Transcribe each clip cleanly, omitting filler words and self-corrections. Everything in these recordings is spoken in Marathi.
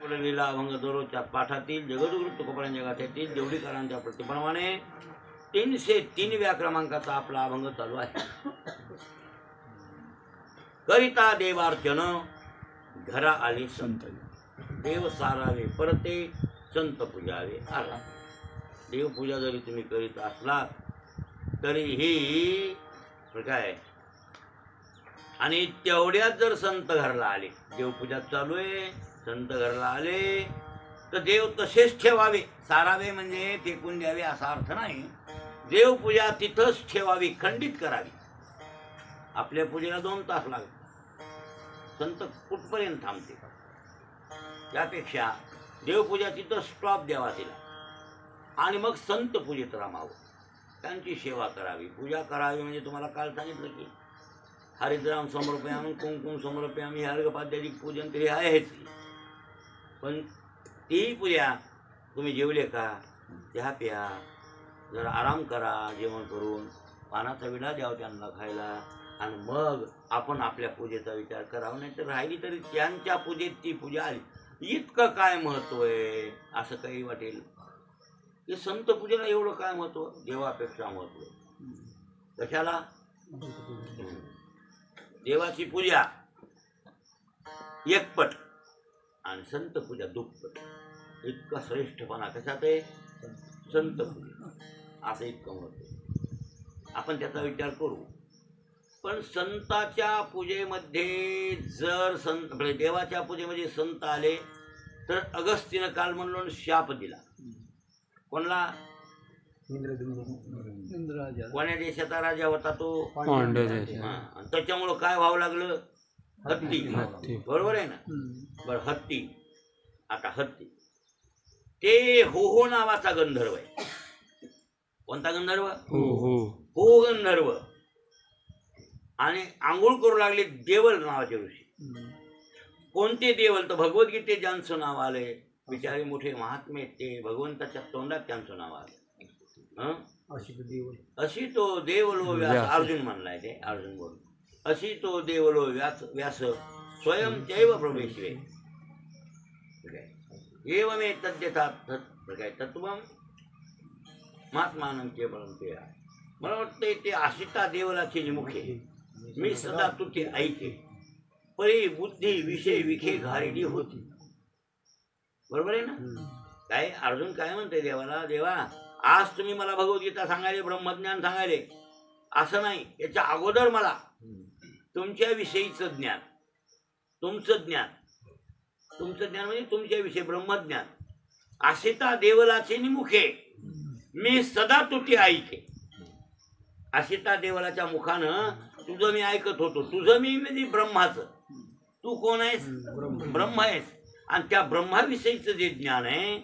लीला अभंग दररोजच्या पाठातील जगद्गुरु तुकोबारायांच्या गाथ्यातील देवडीकरांच्या प्रतिप्रमाणे 303 क्रमांकाचा आपला अभंग चालू आहे. करिता देवार्चन घरा आले संत, देव सारावे परते संत पूजावे आला. देवपूजा जरी तुम्ही करीत असलात तरीही काय, आणि तेवढ्यात जर संत घरला आले, देवपूजा चालू आहे, संत घरला आले तर देव तसेच ठेवावे. सारावे म्हणजे फेकून द्यावे असा अर्थ नाही. देवपूजा तिथंच ठेवावी, खंडित करावी. आपल्या पूजेला 2 तास लागतात, संत कुठपर्यंत थांबते. त्यापेक्षा देवपूजा तिथं स्टॉप द्यावा तिला, आणि मग संत पूजेत रमावं, त्यांची सेवा करावी, पूजा करावी. म्हणजे तुम्हाला काल सांगितलं की हरिद्राम समर्पयामी, कुंकुम समर्पयामी, हे अर्घपाद्याची पूजन ते आहेच. पण ती पूजा तुम्ही जेवले का, चहा प्या, जरा आराम करा, जेवण करून पानाचा विडा द्यावा त्यांना खायला, आणि मग आपण आपल्या पूजेचा विचार करावा. नाही तर राहिली तरी त्यांच्या पूजेत ती पूजा आली. इतकं काय महत्व आहे असं काही वाटेल. हे संत पूजेला एवढं काय महत्व, देवापेक्षा महत्व कशाला. देवाची पूजा एकपट आणि संत पूजा दुप्पट. इतका श्रेष्ठपणा कशात आहे, संत पूजा असं इतकं महत्व. आपण त्याचा विचार करू. पण संताच्या पूजेमध्ये जर संत, देवाच्या पूजेमध्ये संत आले तर अगस्तीनं काल म्हणून शाप दिला. कोणला, कोण्या देशाचा राजा होता तो, त्याच्यामुळं काय व्हावं लागलं, हत्ती. बरोबर आहे ना. बरं, हत्ती. आता हत्ती ते हो नावाचा गंधर्व आहे. कोणता गंधर्व, हो गंधर्व. आणि आंघोळ करू लागले देवल नावाचे ऋषी. कोणते देवल, तर भगवद्गीतेत ज्यांचं नाव आले, बिचारे मोठे महात्मे, ते भगवंताच्या तोंडात त्यांचं नाव आलं. अशी तो देवलो व्यास, अर्जुन म्हणलाय ते, अर्जुन बोल. अशी तो देवलो व्यास स्वयं चैव प्रवेशवे एवमे तद्यथा तत्वम महात्मानं केवलं ते. मला वाटतं ते आशिता देवलाची मुखे मी सदा तुझे ऐके, परी बुद्धी विषय विखे घारेली होती. बरोबर आहे ना. काय अर्जुन काय म्हणते देवाला, देवा आज तुम्ही मला भगवद्गीता सांगायले, ब्रह्मज्ञान सांगायले, असं नाही. याच्या अगोदर मला तुमच्या विषयीचं ज्ञान, तुमचं ज्ञान म्हणजे तुमच्याविषयी ब्रह्मज्ञान, आशिता देवलाचे निमुखे मी सदा तुझे ऐके. आशिता देवलाच्या मुखानं तुझं मी ऐकत होतो. तुझं मी म्हणजे ब्रह्माचं. तू कोण आहेस, ब्रह्म आहेस. आणि त्या ब्रह्माविषयीचं जे ज्ञान आहे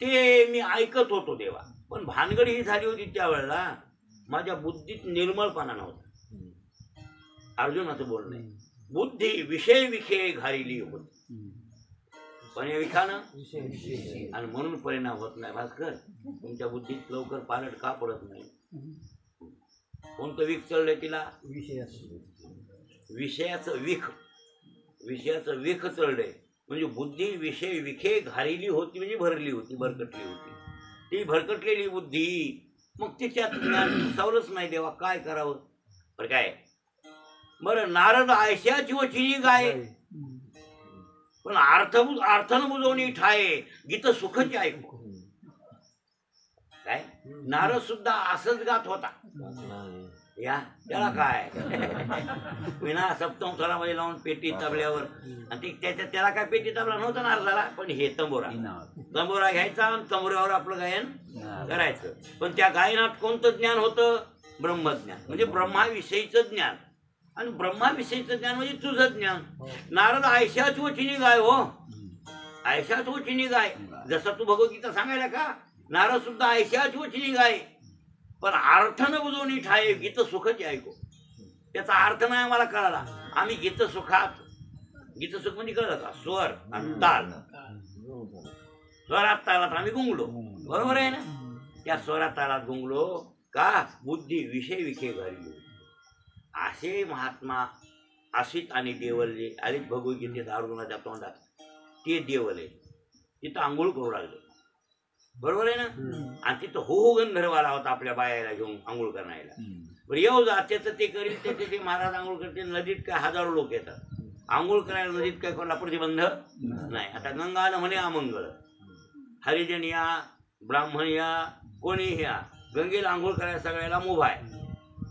ते मी ऐकत होतो देवा. पण भानगड ही झाली होती त्यावेळेला माझ्या बुद्धीत निर्मळपणा नव्हता. अर्जुनाचं बोलणं आहे, बुद्धी विषय विखे घालेली होती. पण या विखानं आणि म्हणून परिणाम होत नाही. भास्कर, तुमच्या बुद्धीत लवकर पालट का पडत नाही. कोणतं विख चढलंय तिला, विषयाचं विख चढलंय. म्हणजे बुद्धी विषय विखे घालेली होती, म्हणजे भरली होती, भरकटली होती. ती भरकटलेली बुद्धी मग तिच्यात ज्ञान सवलच नाही. देवा काय करावं. बरं काय, बरं नारद आयशाची वचिनी गाय, पण अर्थन बुजवणी ठाये, गीत सुखची ऐकू. काय नारद सुद्धा असंच गात होता. या त्याला काय विना सप्तम स्वरामध्ये लावून पेटी तबल्यावर, आणि त्याला काय पेटी तबला नव्हता नारदाला. पण हे तंबोरा घ्यायचा आणि तंबोऱ्यावर आपलं गायन करायचं. पण त्या गायनात कोणतं ज्ञान होतं, ब्रह्मज्ञान. म्हणजे ब्रह्माविषयीचं ज्ञान. आणि ब्रह्माविषयीचं ज्ञान म्हणजे तुझं ज्ञान. नारद आयशाच वचिनी गाय, हो आयशाच वचिनी गाय. जसं तू भगवद्गीता सांगायला का, नारद सुद्धा आयशाच वचिनी गाय, पण अर्थ न बुजवणी ठाये, गीत सुखची ऐकू. त्याचा अर्थ नाही आम्हाला कळाला. आम्ही गीत सुख म्हणजे कळलं का, स्वर आणि ताल. स्वरात तालात आम्ही गुंगलो. बरोबर आहे ना. त्या स्वरात तालात गुंगलो का, बुद्धी विषय विखे घालली. असे महात्मा असित आणि देवल जे आले भगवद्गीतेत अर्जुनाच्या तोंडात, ते देवल आहे. तिथं आंघोळ करू लागले. बरोबर आहे ना. आणि तिथं हो गंधर्व आला होता आपल्या बायाला घेऊन आंघोळ करायला. बरं येऊ जा, त्याचं ते करील त्याचे ते महाराज आंघोळ करते. नदीत काय हजारो लोक येतात आंघोळ करायला. नदीत काय कोणाला प्रतिबंध नाही. आता गंगा आलं म्हणे अमंगळ. हरिजन या, ब्राह्मण या, कोणी या, गंगेला आंघोळ करायला सगळ्याला मुभा आहे.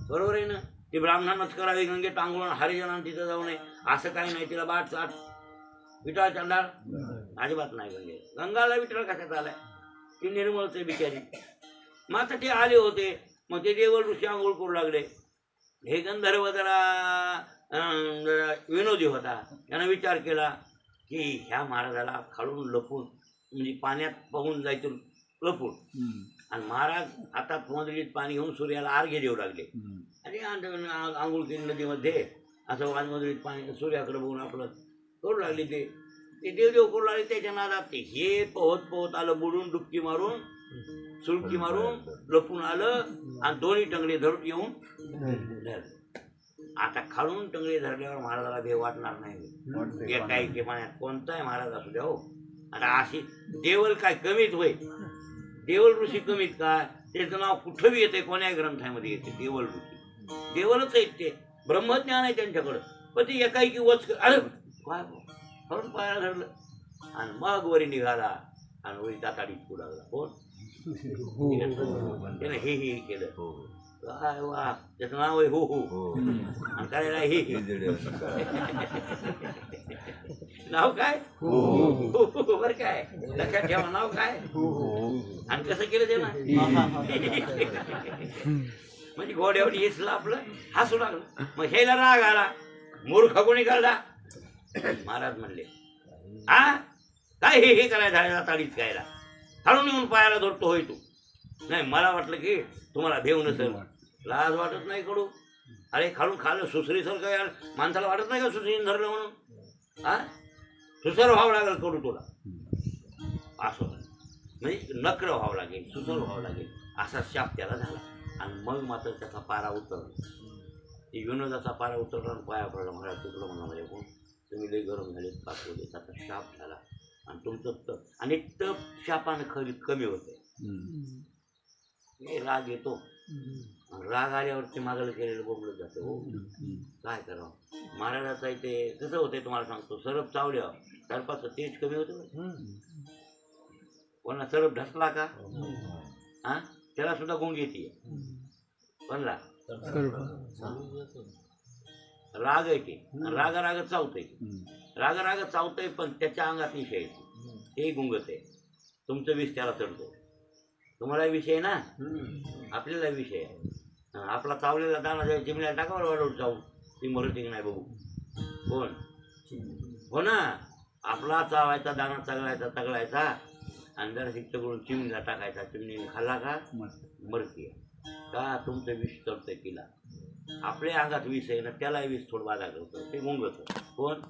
बरोबर आहे ना. ती ब्राह्मणांनाच करावी गंगेत आंघोळ, हरिजनांना तिथं जाऊ नये असं काही नाही. तिला बाट चाट विटाळ चालणार अजिबात नाही. गंगाला विटाळ कशात आलाय? ती निर्मळच आहे बिचारी. मग आता ते आले होते. मग ते देवल ऋषी आंघोळ करू लागले. हे गंधर्व जरा विनोदी होता. त्यानं विचार केला की ह्या महाराजाला खालून लपून म्हणजे पाण्यात पाहून जायचं लपून. आणि महाराज आता मधलीत पाणी घेऊन सूर्याला अर्घ्य देऊ लागले. आणि आंघोळ केली नदीमध्ये असं वाजमधलीत पाणी सूर्याकडे बघून आपलं करू लागले. ते देव करू लागले. त्याच्या नादात ते हे पोहत पोहत आलं, बुडून डुबकी मारून सुळकी मारून लपून आलं आणि दोन्ही टंगडे धरून येऊन धरले. आता खालून टंगडे धरल्यावर महाराजाला भेव वाटणार नाही. एकाएकी पाण्यात कोणताही महाराज असू द्या हो. आता अशी देवल काय कमीत होय? देवल ऋषी कमीत काय? त्याचं नाव कुठं बी येते, कोण्या ग्रंथामध्ये येते देवल ऋषी. देवलच आहेत ते, ब्रह्मज्ञान आहे त्यांच्याकडं. पण ते एकाएकी वच अरे काय खरंच पायाला धरलं आणि मग वरी निघाला आणि वरी दाताडीत पुढं लागला. कोण? त्यानं हे केलं. काय वा, त्याचं नाव आहे हो हो. आणि करायला हे नाव काय? बर काय लक्षात ठेवा. नाव काय आणि कसं केलं ते ना. म्हणजे घोड्यावर हेसला आपलं हसू लागलं. मग ह्याला राग आला. मूर्ख कोणी काढला? महाराज म्हणले हा काय हे करायला झाडाला ताडीत खायला खालून येऊन पायाला धरतो होय तू? नाही मला वाटलं की तुम्हाला भेव नसेल. लाज वाटत नाही कडू? अरे खालून खाल्लं सुसरी सर काय माणसाला वाटत नाही का सुसरीने धरलं म्हणून? हा सुसर व्हावं लागेल कडू तुला. असं म्हणजे नक्र व्हावं लागेल, सुसर व्हावं लागेल असा शाप त्याला झाला. आणि मग मात्र त्याचा पारा उतरला. ती विनोदाचा पारा उतरला आणि पाया पडला. महाराज चुकलं म्हणा माझ्या कोण तुम्ही लई गरम झाले पाठवले. त्याचा शाप झाला आणि तुमचं तप आणि तप शापानं खरी कमी होते. राग येतो. राग आल्यावरती मागायला केलेलं बोबलं जातं. हो काय करावं. महाराजाचं ते कसं होते तुम्हाला सांगतो. सरप चावल्यावर सरपाचं तेज कमी होतं. कोणा सरप ढसला का हा त्याला सुद्धा गुंग येते. कोणला राग येते. राग चावतंय. राग चावतंय पण त्याच्या अंगात विषय येते. ते गुंगत आहे. तुमचं विष त्याला चढतो. तुम्हाला विषय ना आपल्याला विषय आहे. आपला चावलेला दाना जाईल चिमण्याला टाकावर वाढवून जाऊ ती मरती नाही बघू. कोण हो ना. आपला चावायचा दाना तगळायचा आणि जरा चिकटकडून चिमणीला टाकायचा. चिमणीने खाल्ला का मरती का तुमचं विष चढतंय तिला. आपल्या अंगात विष आहे ना त्याला विष थोडं बाधा करतं. ते मुंगत कोण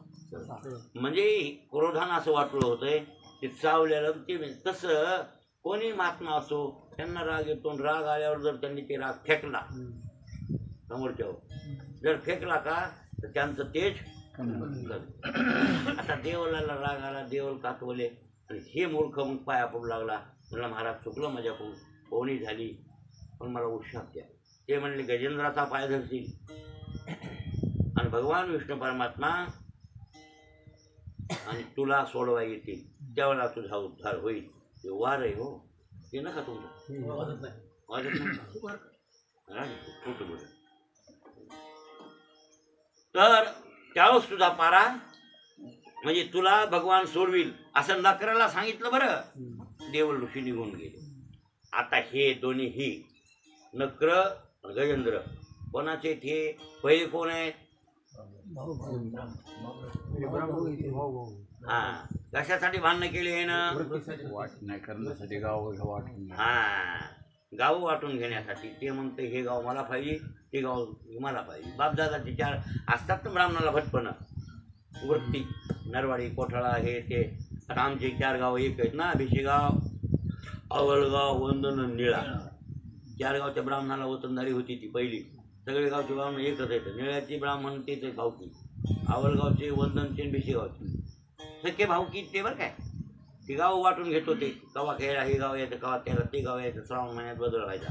म्हणजे क्रोधान असं वाटलं होतंय ते चावलेलं. ते तसं कोणी महात्मा असो त्यांना राग येतो. राग आल्यावर जर त्यांनी ते राग फेकला समोरच्यावर जर फेकला का तर त्यांचं तेज आता देवलाला राग आला. देवल कातवले आणि हे मूर्ख मग पाया पडू लागला. म्हणला महाराज चुकलं माझ्याकडून कोणी झाली पण मला उत्साह द्या. ते म्हणले गजेंद्राचा पाय धरतील आणि भगवान विष्णू परमात्मा आणि तुला सोडवा येतील त्यावेळेला तुझा उद्धार होईल. ते वार आहे हो. ते नका तुमचं वाजत नाही. तर त्यावेळेस तुझा पारा म्हणजे तुला भगवान सोडविल असं नकराला सांगितलं. बरं देवल ऋषी निघून गेले. आता हे दोन्ही ही नक्र गजेंद्र कोणाचे ते पहिले कोण आहेत? हा कशासाठी भांडणं केली आहे ना? वाट नाही करण्यासाठी गाव वाटून. हा गाव वाटून घेण्यासाठी. ते म्हणते हे गाव मला पाहिजे ते गाव मला पाहिजे. बापदादाचे चार असतात ना ब्राह्मणाला भटपणं वृत्ती नरवाडी कोठाळा हे ते. आता आमचे 4 गाव एक आहेत ना. भिशीगाव अवलगाव वंदन निळा. 4 गावच्या ब्राह्मणाला वतनदारी होती ती पहिली. सगळे गावचे ब्राह्मण एकच येतं. निळ्याची ब्राह्मण तेच आहे भावकी. आवलगावचे वंदनचे भिशीगावचे सख्खे भावकी ते बरं काय. ती गाव वाटून घेत होते. कवा खेळा हे गाव यायचं, कवा त्याला ते गाव यायचं. श्रावण महिन्यात बदल व्हायचा.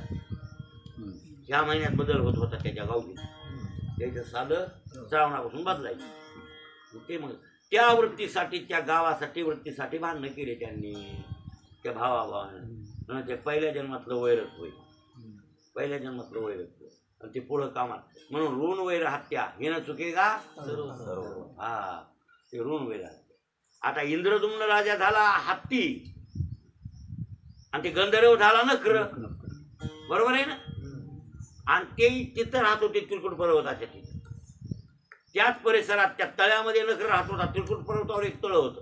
ह्या महिन्यात बदल होत होता त्याच्या गावची. त्याचं साधं श्रावणापासून बदलायचं. ते मग त्या वृत्तीसाठी, त्या गावासाठी, वृत्तीसाठी भांडणं केले त्यांनी त्या भावाभावानं. ते पहिल्या जन्मातलं वैरच होईल, पहिल्या जन्मातलं वैरच होईल. आणि ते पुढं कामात म्हणून ऋण वैर हत्या हे न चुके का. हा, ते ऋण वैर हत्या. आता इंद्रदुम्न राजा झाला हत्ती आणि ते गंधर्व झाला नक्र, बरोबर आहे ना. आणि ते तिथं राहत होते त्रिकुट पर्वताच्या तिथे. त्याच परिसरात त्या तळ्यामध्ये नक्र राहत होता. त्रिकुट पर्वतावर एक तळ होतं,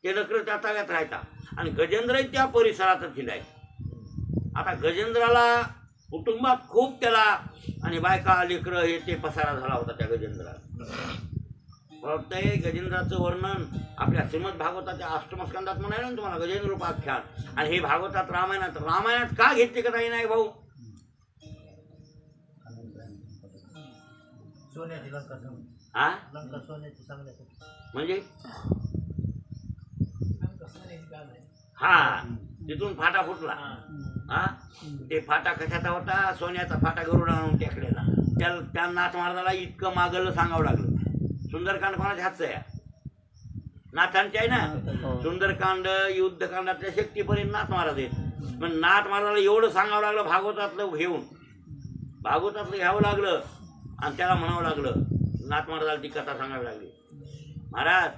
ते नक्र त्या तळ्यात राहायचा. आणि गजेंद्र त्या परिसरात फिरायचे. आता गजेंद्राला कुटुंबात खूप त्याला आणि बायका लेकरं हे ते पसारा झाला होता त्या गजेंद्राला. वाटतंय गजेंद्राचं वर्णन आपल्या श्रीमद भागवताच्या अष्टमस्कंदात म्हणाले ना तुम्हाला, गजेंद्र उपाख्यान. आणि हे भागवतात रामायणात का घेतले का नाही भाऊ. हा म्हणजे हा तिथून फाटा फुटला. हा, ते फाटा कशाचा होता. सोन्याचा फाटा गरुडा आणून टेकलेला. त्या नाथ महाराजाला इतकं मागलं सांगावं लागलं. सुंदरकांड कोणाच्या हातचं आहे. नाथांचे आहे ना. सुंदरकांड युद्धकांडातल्या शक्तीपर्यंत नाथ महाराज आहेत. पण नाथ महाराजाला एवढं सांगावं लागलं भागवतातलं घेऊन, भागवतातलं घ्यावं लागलं. आणि त्याला म्हणावं लागलं, नाथ महाराजाला ती कथा सांगावी लागली. महाराज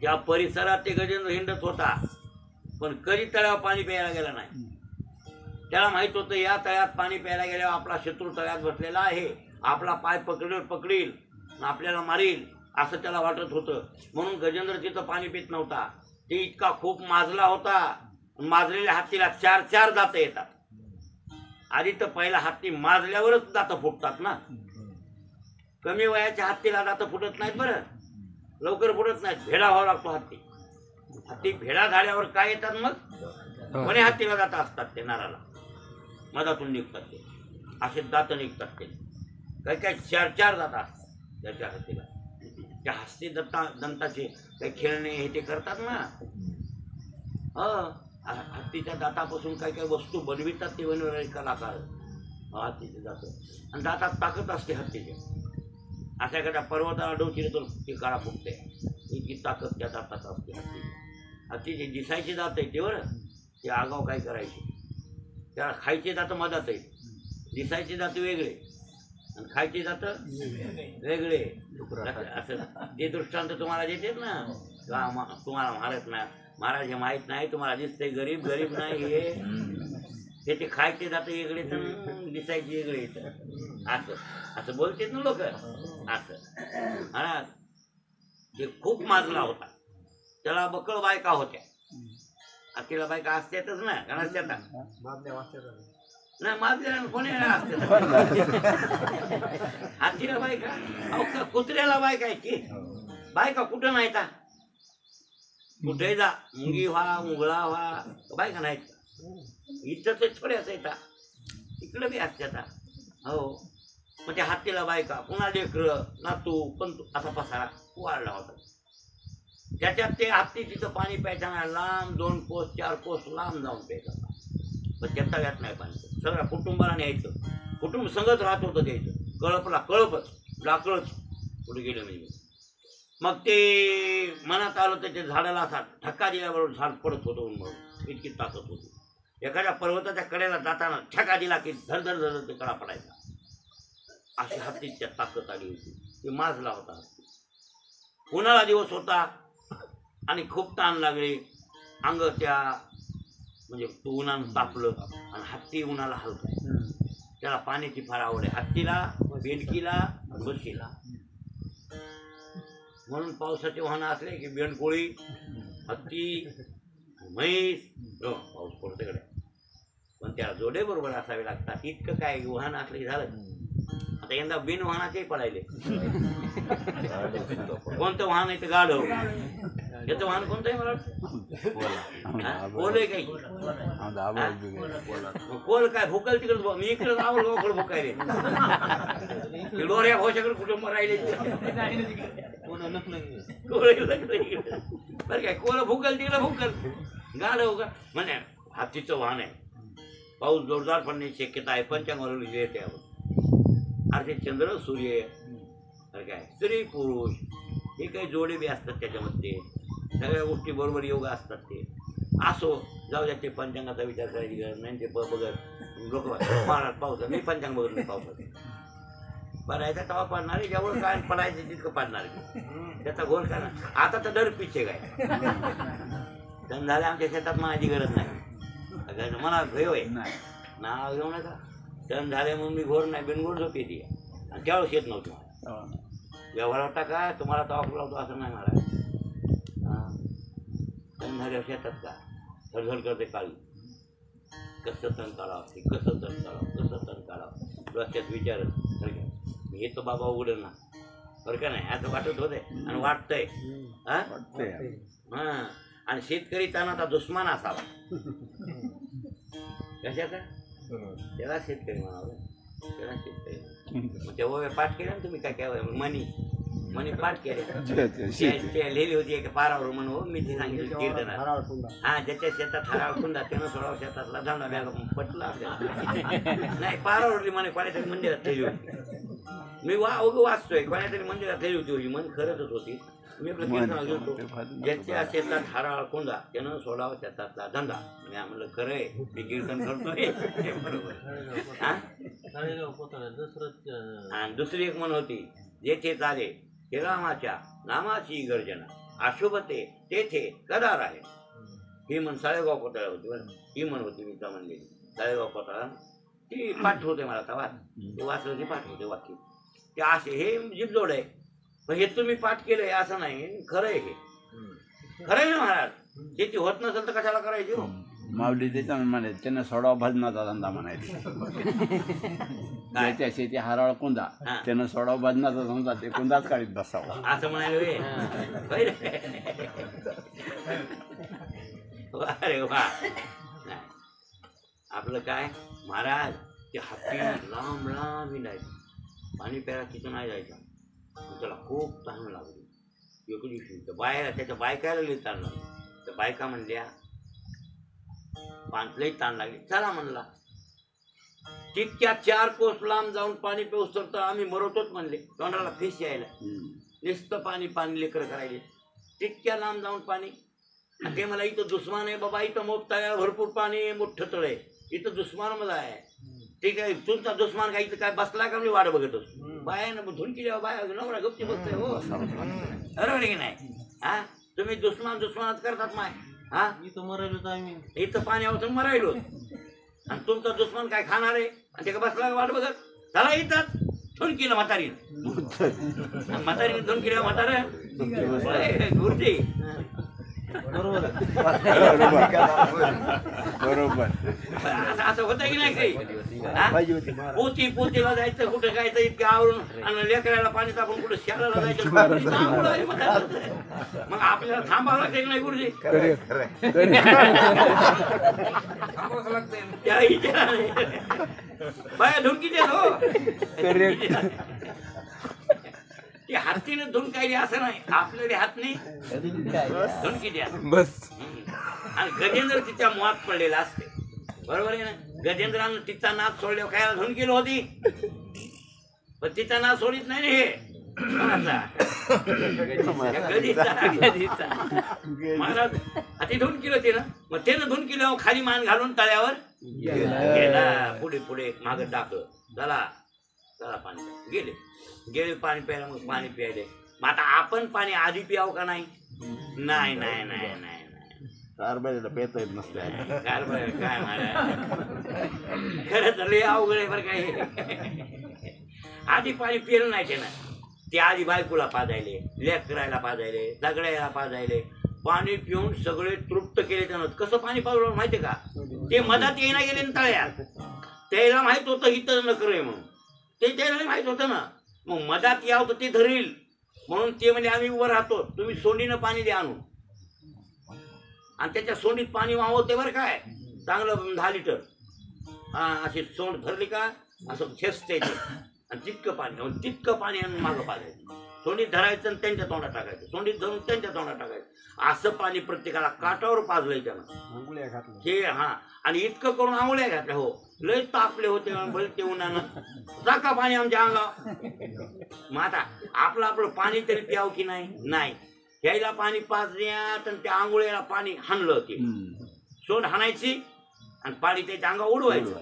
त्या परिसरात ते गजेंद्र हिंडत होता, पण कधी तळ्यावर पाणी प्यायला गेला नाही. त्याला माहित होतं या तळ्यात पाणी प्यायला गेल्यावर आपला शत्रू तळ्यात बसलेला आहे, आपला पाय पकडील आपल्याला मारील असं त्याला वाटत होतं. म्हणून गजेंद्र तिथं पाणी पित नव्हता. ते इतका खूप माजला होता. माजलेल्या हत्तीला 4 दातं येतात. आधी तर पहिला हत्ती माजल्यावरच दातं फुटतात ना. कमी वयाच्या हत्तीला दातं फुटत नाहीत, बरं लवकर फुटत नाहीत. भेडा व्हावा लागतो हत्ती भेडा झाल्यावर काय येतात मग. कोणी हत्तीला दातं असतात ते नाराला मधातून निघतात. ते असे दातं निघतात. ते काही 4 दातं असतात त्याच्या हत्तीला. त्या हस्ती दंताचे काही खेळणे हे ते करतात ना. हत्तीच्या दातापासून काही वस्तू बनवितात ते बनवणारे कलाकार. हत्तीचे दात आणि दातात ताकद असते हत्तीच्या. अशा एखाद्या पर्वताला डोशीने तर ती काळा फुटते. इतकी ताकद त्या दातात असते हत्तीची. हत्तीचे दिसायचे दात आहे ते बरं, ते आगाव काय करायचे. त्याला खायचे दात मधात आहेत, दिसायचे दात वेगळे आणि खायचे दात वेगळे. असं ते दृष्टांत तुम्हाला देतात ना. तुम्हाला मारत नाही महाराज, हे माहीत नाही तुम्हाला दिसतंय गरीब नाही हे ते खायचे जातं वेगळे तर दिसायचे वेगळे. असं बोलतात ना लोक. असं महाराज ते खूप माजला होता. त्याला बकळ बायका होत्या. तिला बायका असतातच ना, कारण असतात नाही माजलेला कोणी असतात. हातीला बायका, कुत्र्याला बायका आहे की बायका कुठं नाही का. कुठे जा मुंगी व्हा मुगळा व्हा बायका नाहीत. इथं तर थोड्याच येतात, इकडं बी असतात. हो, मग त्या हत्तीला बायका, पुन्हा लेकरं नातू पण असा पसारा वाढला होता. त्याच्यात ते हत्ती तिथं पाणी प्यायचं नाही. लांब 2 कोस 4 कोस लांब जाऊन प्यायचं. पण त्या तळ्यात नाही पाणी. सगळ्या कुटुंबाला न्यायचं. कुटुंब संगत राहत होतं द्यायचं. कळपच लाकळच पुढे गेलं म्हणजे. मग ते मनात आलं तर ते झाडाला असा ठक्का दिल्याबरोबर झाड पडत होतं. म्हणून इतकी ताकद होती. एखाद्या पर्वताच्या कडेला जाताना ठका दिला की धर ते कडा पडायचा. अशी हत्तीच्या ताकद आली होती. ती माजला होता हत्ती. उन्हाळा दिवस होता आणि खूप ताण लागले. अंग त्या म्हणजे तू उन्हानं तापलं आणि हत्ती उन्हाला हलतो. त्याला पाण्याची फार आवड आहे हत्तीला, बेंडकीला, बशीला. म्हणून पावसाचे वाहन असले की बेंडकोळी, हत्ती, म्हैस, पाऊस पडतेकडे पण त्या जोडे बरोबर असावे लागतात. इतकं काय वाहन असले झालं. आता यंदा बिन वाहनाचे पडायले. कोणतं वाहन आहे ते गाढव. याचं वाहन कोणतं आहे मला वाटतं कोल आहे काही. कोल काय भुकल तिकडे. मी इकडे आवड भुकायले डोऱ्या भाषाकडे कुटुंब राहिले. बरं काय कोण भुकल तिला भुकल गाडव का म्हणजे हातीचं वाहन आहे. पाऊस जोरदार पडण्याची शक्यता आहे. पंचांगावर लिहिले ते अरे चंद्र सूर्य तर काय स्त्री पुरुष हे काही जोडे बी असतात त्याच्यामध्ये. सगळ्या गोष्टी बरोबर योग असतात. ते असो जाऊ द्या. ते पंचांगाचा विचार करायची गरज नाही. ते बघत लोक महाराज पाऊस मी पंचांग बघत नाही पावसाचं पडायचा तवा पडणार जेवढं काय पडायचं तितकं पडणार त्याचा घोर का ना. आता तर डर पिछे काय जण झाले आमच्या शेतात माझी गरज नाही. मला भय होय नाव घेऊ नका. सण झाले म्हणून मी घोर नाही बिनगोड झोप येते आणि त्यावेळेस येत नव्हती मला. व्यवहार वाटता का तुम्हाला तवा लावतो असं नाही मला. सण झाल्यावर शेतात का झडझड करते काळी कसं तण काढावं ते कसं तण काढावं कसं तण काढावं रस्त्यात विचारत मी येतो बाबा उघडं ना बरं का नाही असं वाटत होते आणि वाटतंय. हां आणि शेतकरी तानाचा दुश्मन असावा. कशाचा त्याला शेतकरी म्हणावं. त्याला शेतकरी मग तेव्हा पाठ केला ना तुम्ही काय काय मनी पाठ केले लिहिली होती एका पारावर म्हणून मी ती सांगितली कीर्तनात. हा ज्याच्या शेतात हराळ खुंदा त्यानं सोडावं शेतातला झाडा बॅग पटला आपल्याला नाही पारावरली म्हणे कोणातरी मंदिरात ठेवली होती. मी वाचतोय कोणातरी मंदिरात ठेवली होती मन खरंच होती. मी आपलं कीर्तनाला घेतो ज्याच्या शेतात हराळ खुंदा त्यानं सोडावं शेतातला धंदा. मी म्हणलं खरं आहे मी कीर्तन करतोय बरोबर. हा दुसरी एक म्हण होती जेथे चाले हे रामाच्या नामाची गर्जना अशुभते तेथे कदार आहे. ही म्हण साळेगाव कोताळा होती बरं. ही म्हण होती मी त्या म्हणलेली साळेगाव कोताळा ती पाठ होते मला तवा ते वाचलं ती पाठ होते वाक्य ते असे हे जीभजोड आहे. पण हे तुम्ही पाठ केलंय असं नाही खरं आहे. हे खरं आहे ना महाराज. शेती होत नसेल तर कशाला करायची हो. माऊली त्याच्या म्हणे त्यानं सोडावा भजनाचा धंदा म्हणायचा. त्याच्या शेती हराळ कुंदा त्यानं सोडावा भजनाचा धंदा ते कुंदाच काढीत बसावं असं म्हणाले. अरे वा आपलं काय महाराज ते हत्ती लांब लांब हिंडायचं पाणी प्यायला तिथं नाही जायचं. त्याला खूप ताण लागली. एक दिवशी बायला त्याच्या बायकायला लई ताण लागली. त्या बायका म्हणल्या पाणलंही ताण लागली चला म्हणला. तितक्या 4 कोस लांब जाऊन पाणी पिऊस तर आम्ही मरतोच म्हणले. तोंडाला फेस यायला नुसतं पाणी पाणी लेकर करायले. तितक्या लांब जाऊन पाणी ते मला इथं दुश्मन आहे बाबा. इथं मोठं भरपूर पाणी मोठं तळ आहे. इथं दुश्मन मला आहे. ठीक आहे तुमचा दुश्मन काय इथं काय बसला का मी वाट बघत असतो. बायानं धुन केल्यावर बाया नवरा गप्ती बसतोय हो बरोबर की नाही. हा तुम्ही दुश्मनात करतात माय. हा इथं मरायलो आम्ही इथं पाण्यावर मरायलो आणि तुमचा दुश्मन काय खाणार आहे आणि ते का बसला वाट बघत चला इथं धुन केलं म्हातारीने धुन केलं म्हातारा गुरुजी बरोबर असं होतं की नाही काही. पोतीला जायचं कुठं काय तर इतकं आवरून आणि लेकराला पाणी टाकून कुठं शेताला जायचं मग आपल्याला थांबावं लागतं की नाही गुरुजी. बाया धुनकी देत हो ते हातीनं धुन काही असं नाही. आपल्याला हात नाही धुनकी द्या बस. आणि गजेंद्र तिच्या मुळात पडलेला असते बरोबर आहे ना. गजेंद्रानं तिचा नाच सोडल्यावर काय धुन केलं होती पण तिचा नाच सोडित नाही हे महाराज ती धुन केलं ते ना. मग त्यानं धुन केल्यावर खाली मान घालून तळ्यावर गेला. पुढे पुढे माग टाकलं चला चला पाणी गेले गेले पाणी प्यायला. मग पाणी प्यायले. मग आता आपण पाणी आधी प्यावं का नाही. नाही नाही नाही नाही कारबाईला पेता येत नसते. कारबाई काय महाराज खरंच लय अवघड आहे बरं काय. आधी पाणी पिलं नाही त्यानं. ते आधी बायकोला पाजायले लेकरायला पाजायले सगळ्याला पाजायले. पाणी पिऊन सगळे तृप्त केले त्यानं. कसं पाणी पाजलं माहितीये का. ते मधात येणं गेले ना तळ्यात त्याला माहित होतं इथं नकर आहे म्हणून. ते त्याला माहित होतं ना. मग मधात यावं तर ते धरील म्हणून ते म्हणजे आम्ही उभं राहतो तुम्ही सोंडीनं पाणी द्या आणून. आणि त्याच्या सोंडीत पाणी वाहवते बरं काय चांगलं 10 लिटर. हा अशी सोंड धरली का असं खेचते आणि तितकं पाणी आणून मागं पाजायचं. सोंडीत धरायचं आणि त्यांच्या तोंडात टाकायचं, सोंडीत धरून त्यांच्या तोंडात टाकायचं, असं पाणी प्रत्येकाला काटावर पाजलंय त्यानं हे. हा, आणि इतकं करून आंघोळ्या घातल्या. हो, लय तापले होते भलते उन्हानं, टाका पाणी आमच्या अंगावर. मग आता आपलं पाणी तरी प्याव की नाही? नाही. घ्यायला पाणी पाजण्यात आणि त्या आंघोळ्याला पाणी हाणलं होते. सोंड हाणायची आणि पाणी त्याच्या अंगावर उडवायचं.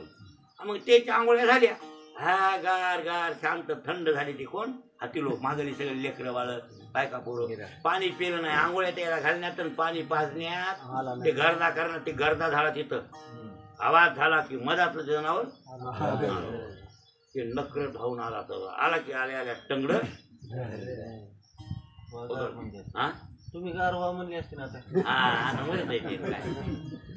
मग त्याच्या आंघोळ्या झाल्या, हा गार गार शांत थंड झाली. ती कोण? हाती लोक मागली सगळे लेकरं बाळ बायका पोरं. पाणी पिलं नाही, आंघोळ्या त्याला घालण्यात आणि पाणी पाजण्यात ते गर्दा करणार. ते गर्दा झाला तिथं, आवाज झाला की मधातलं जनावर ते नकर धावून आला. तर आला की आल्या आल्या टंगड. हा, तुम्ही गारवा म्हणले असते ना आता. हा, आता मरत आहे ते काय,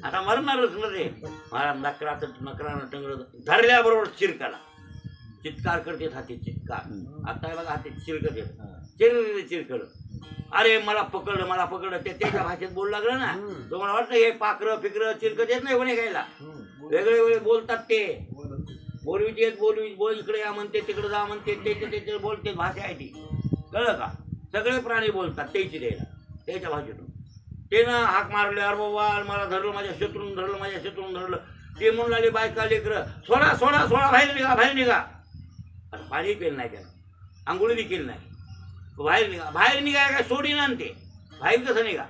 आता मरणारच ना ते. मला नकरानं टंगड धरल्याबरोबर चिरकाला चित्कार करते हाती, चित्कार. आता बघा हाती चिरकत येत, चिरकल. अरे मला पकडलं, मला पकडलं. ते त्याच्या भाषेत बोलू लागलं ना. तुम्हाला वाटतं हे पाखरं फिकरं चिरकत येत नाही कोणी घ्यायला. वेगळे वेगळे बोलतात ते. बोलवीचे बोल, इकडे या म्हणते, तिकडे जा म्हणते, त्याचे बोलते. भाषा आहे ती, कळलं का? सगळे प्राणी बोलतात त्याची द्यायला, त्याच्या भाषेतून. ते ना हाक मारले, अरे बाबा मला धरलं, माझ्या शत्रून धरलं, माझ्या शत्रून धरलं. ते म्हणून लागले बायका लेकरं, सोडा सोडा सोडा, बाहेर निघा, बाहेर निघा. आणि पाणी केलं नाही त्यानं, आंघोळी केली नाही. बाहेर निघा, बाहेर निघा काय सोडी ना. ते बाहेर कसं निघा?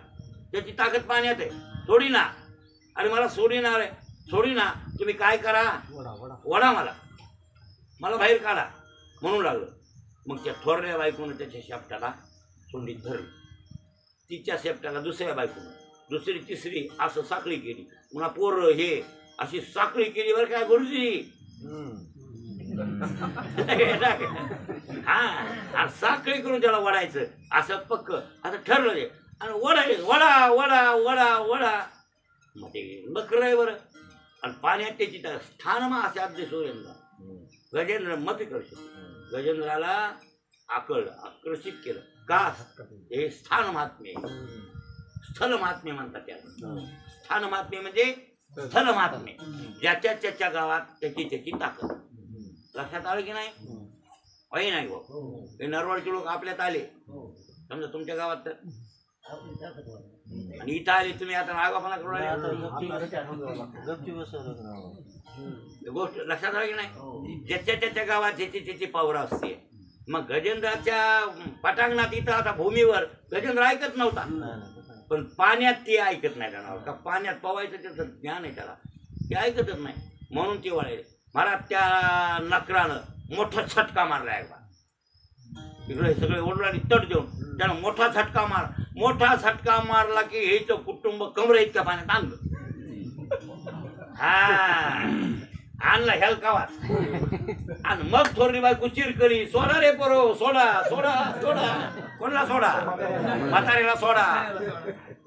त्याची ताकद पाण्यात आहे. सोडी ना. अरे मला सोडी ना, रे सोडी ना. तुम्ही काय करा, वडा मला बाहेर काढा म्हणून लागलं. मग त्या थोरल्या बायकोनं त्याच्या शेपटाला सोंडीत धरलं. तिच्या शेपटाला दुसऱ्या बायकोनं, दुसरी तिसरी असं साखळी केली. पुन्हा पोर हे अशी साखळी केली बरं काय गुरुजी. हा, साखळी करून त्याला वडायचं असं पक्क. आता ठरलं ते, आणि वडा वडा वडा वडा. मग ते नकर आहे बरं. आणि पाण्यात त्याची स्थान मग असे अगदी सोयंदा गजेंद्र मतिकर्षित, गजेंद्राला आकर्षित केलं का? हे स्थान महात्म्य, स्थल महात्म्य म्हणतात त्याला. स्थान महात्म्य म्हणजे स्थल महात्म्य. ज्याच्या त्याच्या गावात त्याची ताकद. लक्षात आलं की नाही? वही नाही भाऊ. हे नरवाडचे लोक आपल्यात आले समजा तुमच्या गावात तर, आणि इथं आले तुम्ही आता आगापणा करून गोष्ट लक्षात आली की नाही? ज्याच्या त्याच्या गावात त्याची पावर असते. मग गजेंद्राच्या पटांगणात इथं आता भूमीवर गजेंद्र ऐकत नव्हता, पण पाण्यात ते ऐकत नाही. जाणार का पाण्यात पवायचं त्याचं ज्ञान आहे त्याला, ते ऐकतच नाही. म्हणून ते वळले. महाराज त्या नकरानं मोठा छटका मारला एकदा. इकडे सगळे ओढला तट देऊन त्यानं मोठा झटका मारला की हेच कुटुंब कमरे इतक्या पाण्यात आणलं. हा, आणला हेलकावात. आणि मग थोरली बायको चिरकली, सोडा रे पोरो, सोडा सोडा सोडा. कोणला सोडा? म्हातारीला सोडा.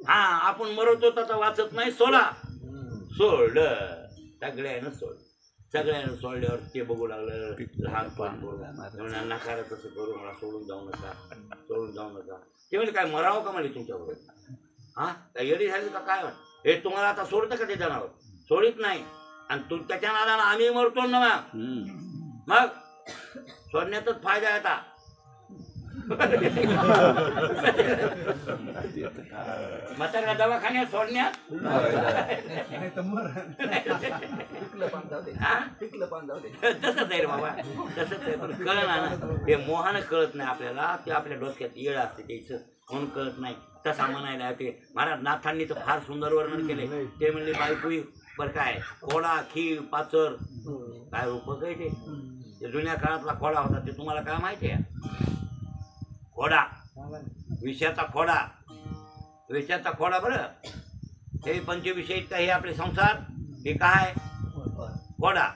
हा, आपण मरतो तर वाचत नाही, सोडा. सोडलं, सगळ्यानं सोडलं. सगळ्यांना सोडल्यावर ते बघू लागलं लहानपण. नकार तसं करू, मला सोडून जाऊ नका. ते म्हणजे काय मरावं का म्हणजे तुमच्याबरोबर? हा, काय येडी झाली का काय? हे तुम्हाला आता सोडतं का ते जनावर? सोडित नाही. आणि त्याच्या नादानं आम्ही मरतो ना. मग सोडण्यातच फायदा आहे आता. म्हाताऱ्या दवाखान्यात सोडण्यात तसंच आहे रे बाबा, तसंच आहे. पण कळलं ना, हे मोहानं कळत नाही आपल्याला. ते आपल्या डोक्यात येळ असते त्याचं, म्हणून कळत नाही. तसा म्हणायला ते महाराज नाथांनी तर फार सुंदर वर्णन केले. ते म्हणले बायको बरं काय, खोडा खीर पाचर काय रूपक आहे ते जुन्या काळातला खोडा होता. ते तुम्हाला काय माहिती आहे? खोडा, विषयाचा खोडा बरं. हे पंचविषयित का हे आपले संसार, हे काय खोडा.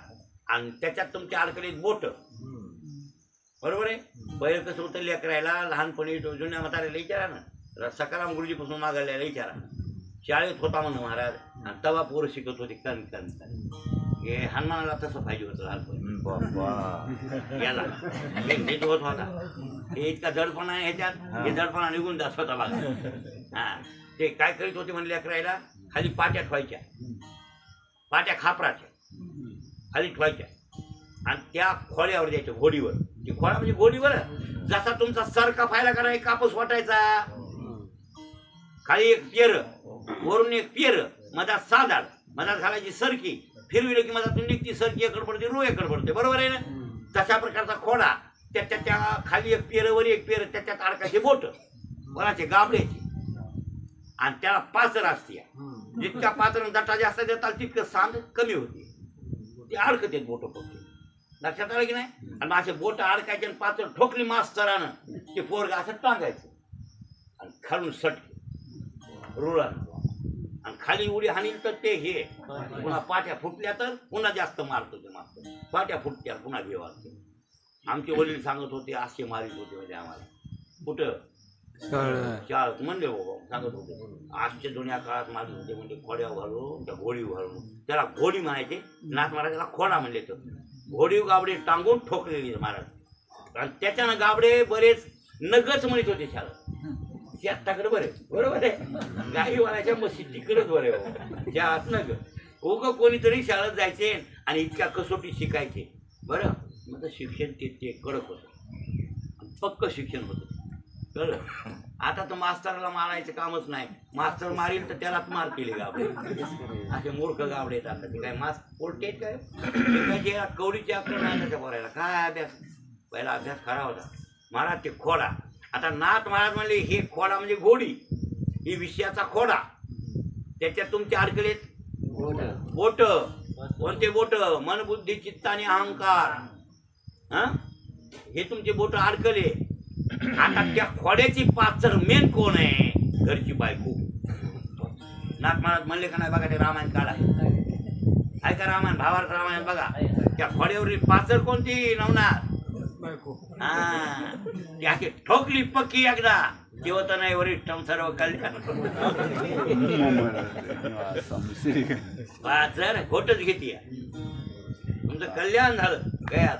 आणि त्याच्यात तुमच्या अडकलीत बोट. बरोबर आहे. पहिलं कसं होतं लेकरायला लहानपणी जुन्या म्हाताऱ्याला विचारा ना, सकाराम गुरुजीपासून मागायला विचारा. शाळेत होता म्हणून महाराज, आणि तवा पोरं शिकत होते कण कण. हे हनुमानाला तसं पाहिजे होतं लहानपणी. याला होत होता. हे इतका जडपणा आहे ह्याच्यात, हे जडपणा निघून जात होता बघा. हा, ते काय करीत होते म्हणले लेकरायला, खाली पाट्या ठेवायच्या, पाट्या खापराच्या खाली ठेवायच्या. आणि त्या खोड्यावर द्यायच्या, घोडीवर. ती खोडा म्हणजे घोडीवर, जसा तुमचा सरका फायला करा एक कापूस वाटायचा, खाली एक पेर, वरून एक पेर, मधात साधाड, मधात घालायची सरकी, फिरविलं की मधातून निघती सरकी, एकडे पडते, रो एकडे पडते, बरोबर आहे ना. तशा प्रकारचा खोडा, त्याच्यात त्या खाली एक पेर, वर एक पेर, त्याच्यात अडकायचे बोट, कोणाचे गाबड्याचे, आणि त्याला पाचर असते. जितक्या पाचर दटा जास्त देताल तितकं सांग कमी होते, ते अडकते बोट पडते. लक्षात आलं की नाही. आणि असे बोट अडकायचे आणि पाचर ठोकली मास्तरानं ते पोरग असं टांगायचं आणि खालून सटके रुळानं, आणि खाली उडी हाणील तर ते हे पुन्हा पाट्या फुटल्या तर पुन्हा जास्त मारतो ते मास्तर. पाट्या फुटत्या पुन्हा घे वाजते. आमचे वडील सांगत होते असे मारित होते म्हणजे आम्हाला कुठं शाळेत म्हणले बाबा सांगत होते. आजच्या जुन्या काळात मारित होते म्हणजे खोड्या घालून त्या घोडी घालून, त्याला घोडी म्हणायचे, नाथ महाराज त्याला खोडा म्हणले. तर घोडी गाबडे टांगून ठोकलेली महाराज, आणि त्याच्यानं गाबडे बरेच नगच म्हणत होते शाळेत. शेताकडे बरे बरोबर आहे, गाई वाल्याच्या मशी तिकडच बरे त्यात नग उग कोणीतरी शाळेत जायचे आणि इतक्या कसोटी शिकायचे. बरं मग शिक्षण ते कडक होतं, पक्क शिक्षण होतं. कळलं. आता तर मास्तरला मारायचं कामच नाही, मास्तर मारील तर त्यालाच मार केले गाबडे. असे मूर्ख गाबडे येतात. ते काय पोलटे काय कवडीची अक्कल नाही त्याच्या बोलायला. काय अभ्यास, पहिला अभ्यास खरा होता. महाराज ते खोडा, आता नाथ महाराज म्हणले हे खोडा म्हणजे घोडी, ही विषयाचा खोडा, त्याच्यात तुमचे अडकलेत बोट. कोणते बोट? मन बुद्धी चित्त आणि अहंकार, हे तुमचे बोट अडकले. आता त्या खोड्याची पाचर मेन कोण आहे? घरची बायको. नाथ महाराज म्हणले का नाही बघा, ते रामायण काढा, ऐका रामायण, भावार्थ रामायण बघा. त्या खोड्यावरील पाचर कोणती? नवनाथ. हा त्याची ठोकली पक्की एकदा, जेवत नाही वरिष्ठम सर्व कल्याण. पाचर खोटच घेते, तुमचं कल्याण झालं गयात.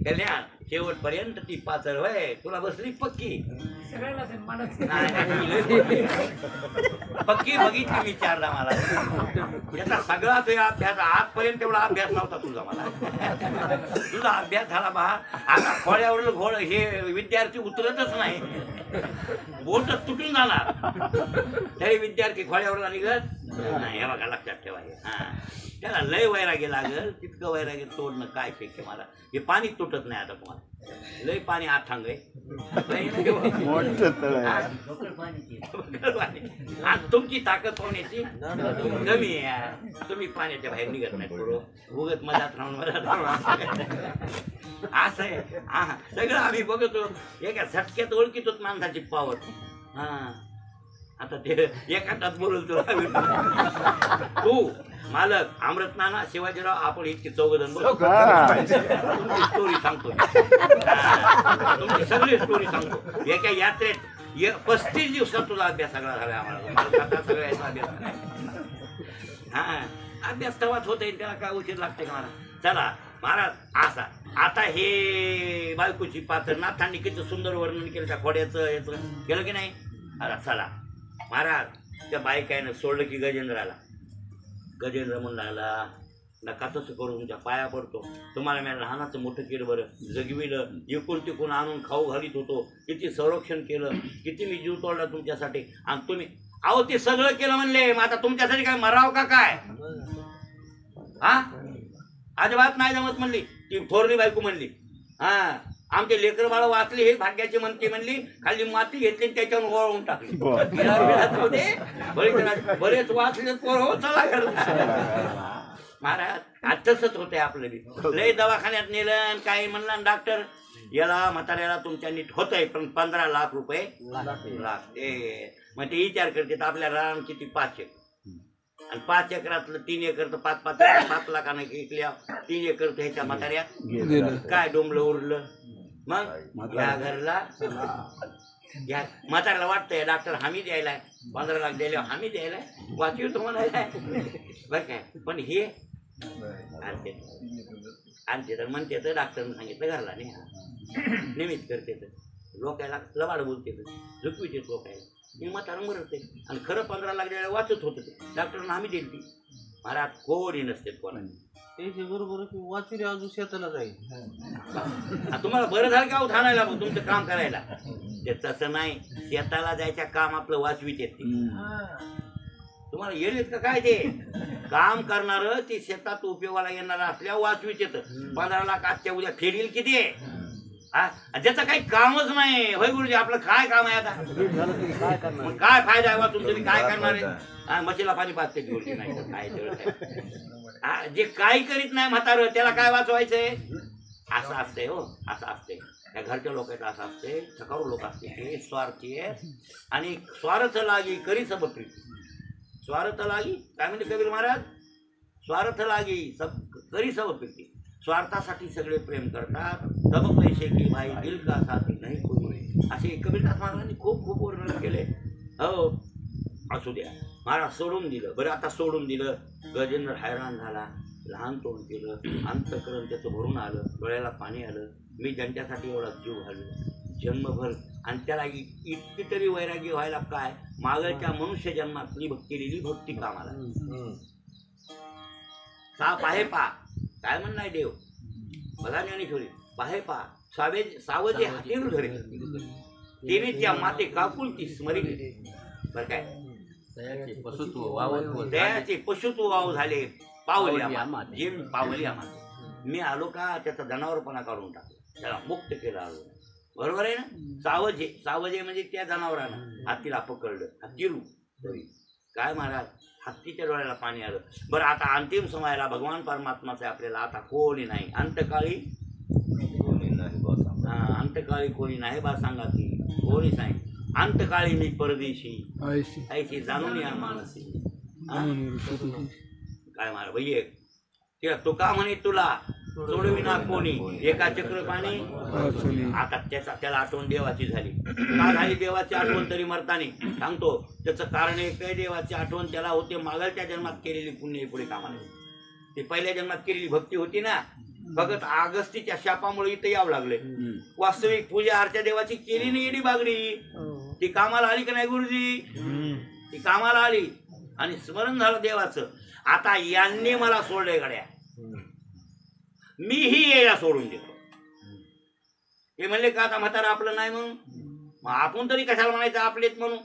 कल्याण शेवटपर्यंत ती पाचर होय तुला बसली पक्की. पक्की बघितली विचारला मला. याचा सगळा तुझा अभ्यास आजपर्यंत एवढा अभ्यास नव्हता तुझा. मला तुझा अभ्यास झाला बा. आता खोड्यावरील घोड हे विद्यार्थी उतरतच नाही, बोटच तुटून जाणार तरी विद्यार्थी खोड्यावर निघत नाही. हे बघा लक्षात ठेवा. हा त्याला लय वैराग्य लागल, तितकं वैराग्य तोडणं काय शक्य. मला हे पाणी तुटत नाही आता. तुम्हाला लय पाणी आठांग आहे, आणि तुमची ताकद पाहण्याची कमी आहे. तुम्ही पाण्याच्या बाहेर निघत नाही, थोडं उगत मधात राहून असं आहे. सगळं आम्ही बघतो, एका झटक्यात ओळखीतो माणसाची पावर. हा आता ते एखादात बोलल तुला. तू मालक, अमृत नाना, शिवाजीराव, आपण इतके चौघजण तुमची स्टोरी सांगतो, तुमची सगळी स्टोरी सांगतो. एका यात्रेत 35 दिवसात तुला अभ्यास सगळा झाला. आम्हाला सगळ्या अभ्यास. हा अभ्यास तवाच होता येईल, त्याला काय उशीर लागते का मला. चला महाराज असा आता हे बायकोची पात्र नाथांनी किती सुंदर वर्णन केलं त्या खोड्याचं याचं केलं की नाही. अरे चला महाराज त्या बायकायनं सोडलं की गजेंद्राला. गजेंद्र म्हणून लागला नका तसं करू, तुमच्या पाया पडतो. तुम्हाला मी लहानाचं मोठं केलं, बरं जगविलं, इकून तिकून आणून खाऊ घालीत होतो, किती संरक्षण केलं, किती मी जीव तोडला तुमच्यासाठी. आणि तुम्ही अहो ते सगळं केलं म्हणले, मग आता तुमच्यासाठी काय मराव का काय? हा अजिबात नाही जमत म्हणली ती थोरली बायको म्हणली. हा आमचे लेकर बाळ वाचले हे भाग्याची म्हणते म्हणली. खाली माती घेतली त्याच्यावर वळवून टाकली. बरेच वाचले पोर हो चला घर. महाराज आज तसंच होतंय आपलं बी. लय दवाखान्यात नेलं, काही म्हणलं डॉक्टर याला म्हाताऱ्याला तुमच्या नीट होतंय, पण 15 लाख रुपये लागते. मग ते विचार करते आपल्या रान किती 5 एकर, आणि 5 एकरातलं 3 एकर तर 5 लाखानं ऐकल्या. 3 एकर तर ह्याच्या म्हाताऱ्यात काय डोंबलं उरलं. मग या घरला या म्हाताऱ्याला वाटतंय डॉक्टर हमी द्यायलाय, 15 लाख द्यायला हमी द्यायलाय, वाचीव तो म्हणायलाय बरं काय. पण हे आणते तर म्हणते तर डॉक्टरने सांगितलं घरला नाही निमित्त करते तर लोकायला लबाड बोलते तर झुकविते लोकायला. मी म्हातारा मरते आणि खरं 15 लाख द्यायला वाचत होतं ते डॉक्टरने हमी दिली ती. महाराज कोणी नसते कोणाने. त्याच्या बरोबर वाचुरी अजून शेताला जाईल. तुम्हाला बरं झालं का ठाणायला तुमचं काम करायला? ते तसं नाही, शेताला जायचं काम आपलं वाचवीत येते. तुम्हाला येईल का काय? ते काम करणार ते शेतात उपयोगाला येणार असल्या वाचवीत येतं. 15 लाख आजच्या उद्या फेडील किती आहे? ज्याचं काही कामच नाही. होय गुरुजी, आपलं काय काम आहे आता? मग काय फायदा आहे वाचून? तुम्ही काय करणार आहे? मशीला पाणी पाजते गुरुजी, नाही तर काय? जे काही करीत नाही म्हातारं त्याला काय वाचवायचंय? असं असतंय हो, असं असतंय. त्या घरच्या लोकांचं असं असते. सकाळू लोक असते ते स्वार्थी आहे. आणि स्वार्थ लागी करी सब प्रीती. स्वार्थ लागी काय म्हणते कबीर महाराज? स्वार्थ लागी सब करी सब प्रीती. स्वार्थासाठी सगळे प्रेम करतात. सब पैसे की भाई दिल का साथी नाही कोणी, असे कबीरदास महाराजांनी खूप खूप वर्णन केले. हो, असू द्या. महाराज सोडून दिलं. बरं, आता सोडून दिलं. गजेंद्र हैराण झाला, लहान तोंड केलं, अंतःकरण त्याचं भरून आलं, डोळ्याला पाणी आलं. मी ज्यांच्यासाठी एवढा जीव घाललो जन्मभर, आणि त्याला इतकी तरी वैराग्य व्हायला काय? मागच्या मनुष्य जन्मातली केलेली भक्ती कामाला. साप आहे पा, काय म्हणणार देव? बघा ज्ञानेश्वरी, पाहे पा सावजे हातीर धरे, तिने त्या माते काकुलती स्मरिले. बरं काय? दयाचे पशुत्व वाव झाले, पावली आम्हाला, जे पावली आम्हाला. मी आलो का त्याचा जनावरपणा काढून टाकला, त्याला मुक्त केलं आलो. बरोबर आहे ना? सावजे, सावजे म्हणजे त्या जनावरानं हत्तीला पकडलं. हत्तीरू काय महाराज? हत्तीच्या डोळ्याला पाणी आलं. बरं, आता अंतिम समयाला भगवान परमात्माचं आपल्याला आता कोणी नाही. अंतकाळी अंतकाळी कोणी नाही बा सांगा ती, कोणीच नाही. अंतकाळी मी परदेशी ऐशी जाणून या मानसी. काय महाराज भैये, ते तुका म्हणे तुला सोडविना कोणी, एका चक्र पाणी. आता त्याला आठवण देवाची झाली. का झाली देवाची आठवण तरी मरतानी? सांगतो त्याचं कारण एक आहे. देवाची आठवण त्याला होते मागलच्या जन्मात केलेली पुण्य पुढे कामाला. ते पहिल्या जन्मात केलेली भक्ती होती ना. भगत अगस्तीच्या शापामुळे इथे यावं लागले. वास्तविक पूजा अर्चा देवाची केली नाही, एडी बागडी. ती कामाला आली का नाही गुरुजी? ती कामाला आली आणि स्मरण झालं देवाचं. आता यांनी मला सोडले गड्या, मीही यायला सोडून देतो. हे म्हणले का आता म्हातारा आपलं नाही म्हणून? मग आपण तरी कशाला म्हणायचं आपलेच म्हणून?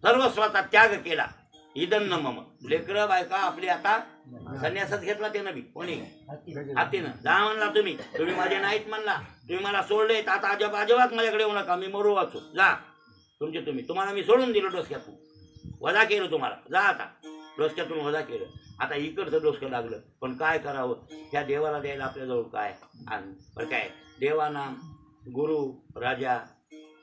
सर्वस्वाचा त्याग केला. इदन्न मम, लेकरं बायका आपली आता संन्यासात घेतला. ते नबी कोणी हातीनं जा म्हणला. तुम्ही माझे नाहीत म्हणला. तुम्ही मला सोडले, आता अजिबात माझ्याकडे येऊ नका. मी मरू वाचू. जा तुमचे तुम्ही. तुम्हाला मी सोडून दिलं डोसक्यातून, वजा केलं तुम्हाला. जा आता डोसक्यातून वजा केलं. आता इकडचं डोसकं लागलं. पण काय करावं? ह्या देवाला द्यायला आपल्याजवळ काय? बरं काय? देवाना गुरु राजा,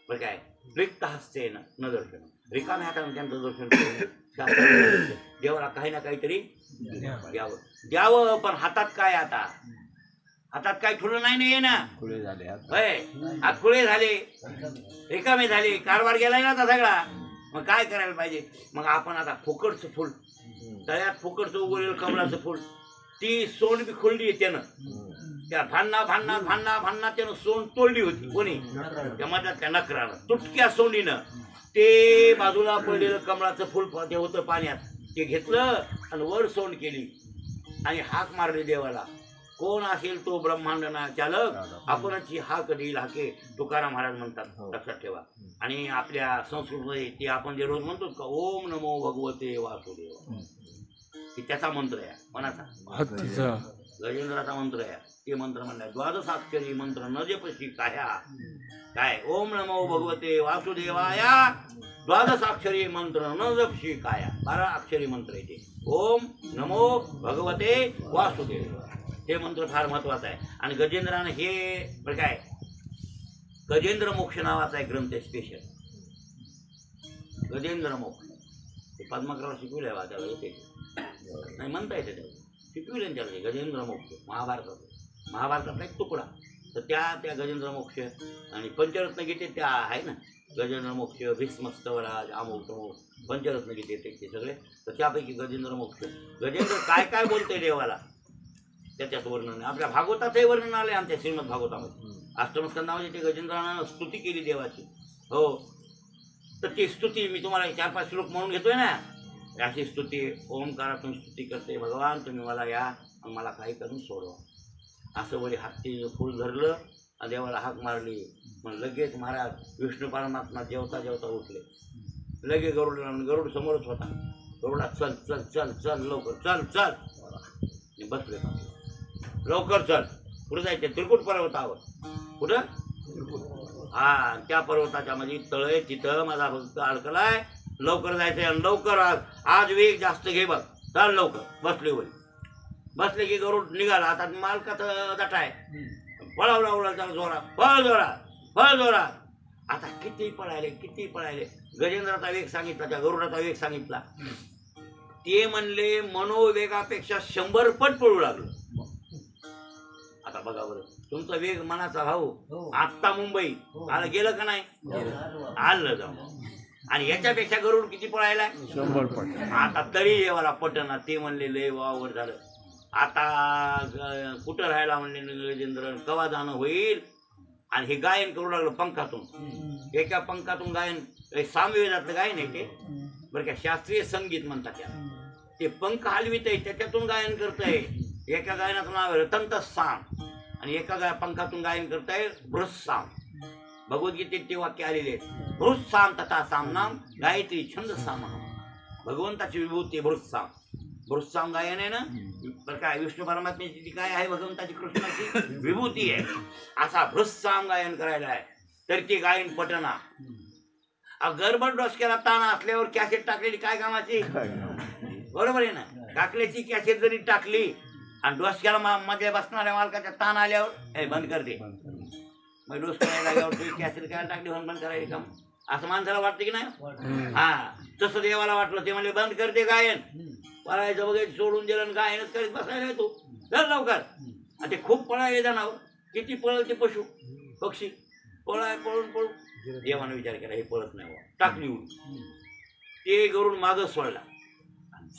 बरं काय? रिक्त हस्ते न दर्शन, रिकाम्या हाताने त्यांचं दर्शन करून देवाला काही ना काहीतरी द्यावं. पण हातात काय? आता हातात काय ठुलं नाही ना. खुळे झाले हात खुळे झाले, रिकामे झाले, कारभार गेलाय ना आता सगळा. मग काय करायला पाहिजे? मग आपण आता फुकटचं फुल, तळ्यात फुकटचं उगवलेलं कमळाचं फुल, ती सोंड बी खोलली त्यानं. त्या भांडणा त्यानं सोंड तोडली होती. कोणी? त्या मधल्या त्या नकरानं, तुटक्या सोंडीनं ते बाजूला पडलेलं कमळाचं फुल ते होतं पाण्यात, ते घेतलं आणि वर सोंड केली आणि हाक मारली देवाला. कोण असेल तो ब्रह्मांड ना चालक, आपणच हाक देईल हाके, तुकाराम महाराज म्हणतात. लक्षात ठेवा. आणि आपल्या संस्कृतमध्ये ते आपण जे रोज म्हणतो का, ओम नमो भगवते वासुदेवा, त्याचा मंत्र आहे. कोणाचा? गजेंद्राचा मंत्र आहे. ते मंत्र म्हणलाय. द्वादशाक्षरी मंत्र न जपशी काय? ओम नमो भगवते वासुदेवाया द्वादशाक्षरी मंत्र न जपशी काया. 12 अक्षरी मंत्र आहे ते. ओम नमो भगवते वासुदेव, हे मंत्र फार महत्वाचा आहे. आणि गजेंद्रानं हे बरं काय, गजेंद्र मोक्ष नावाचा एक ग्रंथ आहे स्पेशल. गजेंद्र मोक्ष ते पद्माकरला शिकविलं आहे. त्याला येते नाही म्हणता येते, त्याला शिकविले त्याला गजेंद्र मोक्ष. महाभारतातला एक तुकडा. तर त्या गजेंद्र मोक्ष आणि पंचरत्न गीते त्या आहे ना. गजेंद्र मोक्ष, भीष्मस्तवराज, अमोक तमोक, पंचरत्न गीते ते सगळे. तर त्यापैकी गजेंद्र मोक्ष. गजेंद्र काय काय बोलतंय देवाला त्याच्यात वर्णन. आपल्या भागवतातही वर्णन आले, आमच्या श्रीमद भागवतामध्ये अष्टमस्कंदामध्ये ते गजेंद्रानं स्तुती केली देवाची. हो, तर ती स्तुती मी तुम्हाला 4-5 श्लोक म्हणून घेतोय ना. अशी स्तुती ओंकारातून स्तुती करते. भगवान तुम्ही मला या आणि मला काही करून सोडवा. असं वरी हाती फुल धरलं आणि देवाला हाक मारली. मग लगेच महाराज विष्णू परमात्मा जेवता जेवता उठले. लगेच गरुड समोरच होता. गरुडा चल चल चल चल लवकर चल चल बसले. लवकर चल कुठं जायचं? त्रिकुट पर्वतावर. कुठं? हा त्या पर्वताच्या मध्ये तळ आहे, तिथं माझा भक्त अडकलाय. लवकर जायचंय आणि लवकर आज वेग जास्त घे बघ. चल लवकर. बसले वय. बसले की गरुड निघाला. आता मालकाचं दटा आहे. पळावला उडला त्याला जोरात. पळ जोरात पळ जोरात. आता किती पळायले. गजेंद्राचा वेग सांगितला, त्या गरुडाचा वेग सांगितला. ते म्हणले मनोवेगापेक्षा 100 पट पळू लागलो. आता बघा बरं, तुमचा वेग मनाचा भाऊ आत्ता मुंबई आलं गेलं का नाही? आलं जाऊन. आणि याच्यापेक्षा गरुड किती पळायला? 100 पट. आता तरी देवाला पटना. ते म्हणले लय वावर झालं. आता कुठं राहायला म्हणले गजेंद्र, कवा जाणं होईल? आणि हे गायन करू लागलं पंखातून. एका पंखातून गायन, सामवेदातलं गायन आहे ते बरं का, शास्त्रीय संगीत म्हणतात त्याला. ते पंख हलवित आहे, त्याच्यातून गायन करतंय. एका गायनाचं नाव आहे रतंतसाम आणि एका पंखातून गायन करताय बृहस्साम. भगवद्गीतेत ते वाक्य आलेले आहेत. बृहस्साम तथा सामनाम गायत्री छंद साम. भगवंताची विभूती बृहस्साम. बृहस्साम गायन आहे ना बरं काय, विष्णू परमात्म्याची ती काय आहे, भगवंताची कृष्णाची विभूती आहे. असा बृहस्साम गायन करायला आहे. तर ते गायन पटना. गडबड डोसक्याला ताण असल्यावर कॅसेट टाकलेली काय कामाची? बरोबर आहे ना. टाकल्याची कॅसेट जरी टाकली आणि डोसक्याला मध्ये बसणाऱ्या मालकाच्या ताण आल्यावर हे बंद करते. मग डोसक्याला लागल्यावर तुम्ही कॅसेट काय टाकली म्हणून बंद करायची काम, असं माणसाला वाटतं की नाही? हा, तसं देवाला वाटलं. ते म्हणजे बंद करते गायन. पळायचं वगैरे सोडून दिलं, गायनच करीत बसायला येतो. चल लवकर. आणि ते खूप पळायला जनावर. किती पळल ते पशु पक्षी. पळून देवानं विचार केला हे पळत नाही बा, टाकली उडी. ते गरुड मागं सोडला.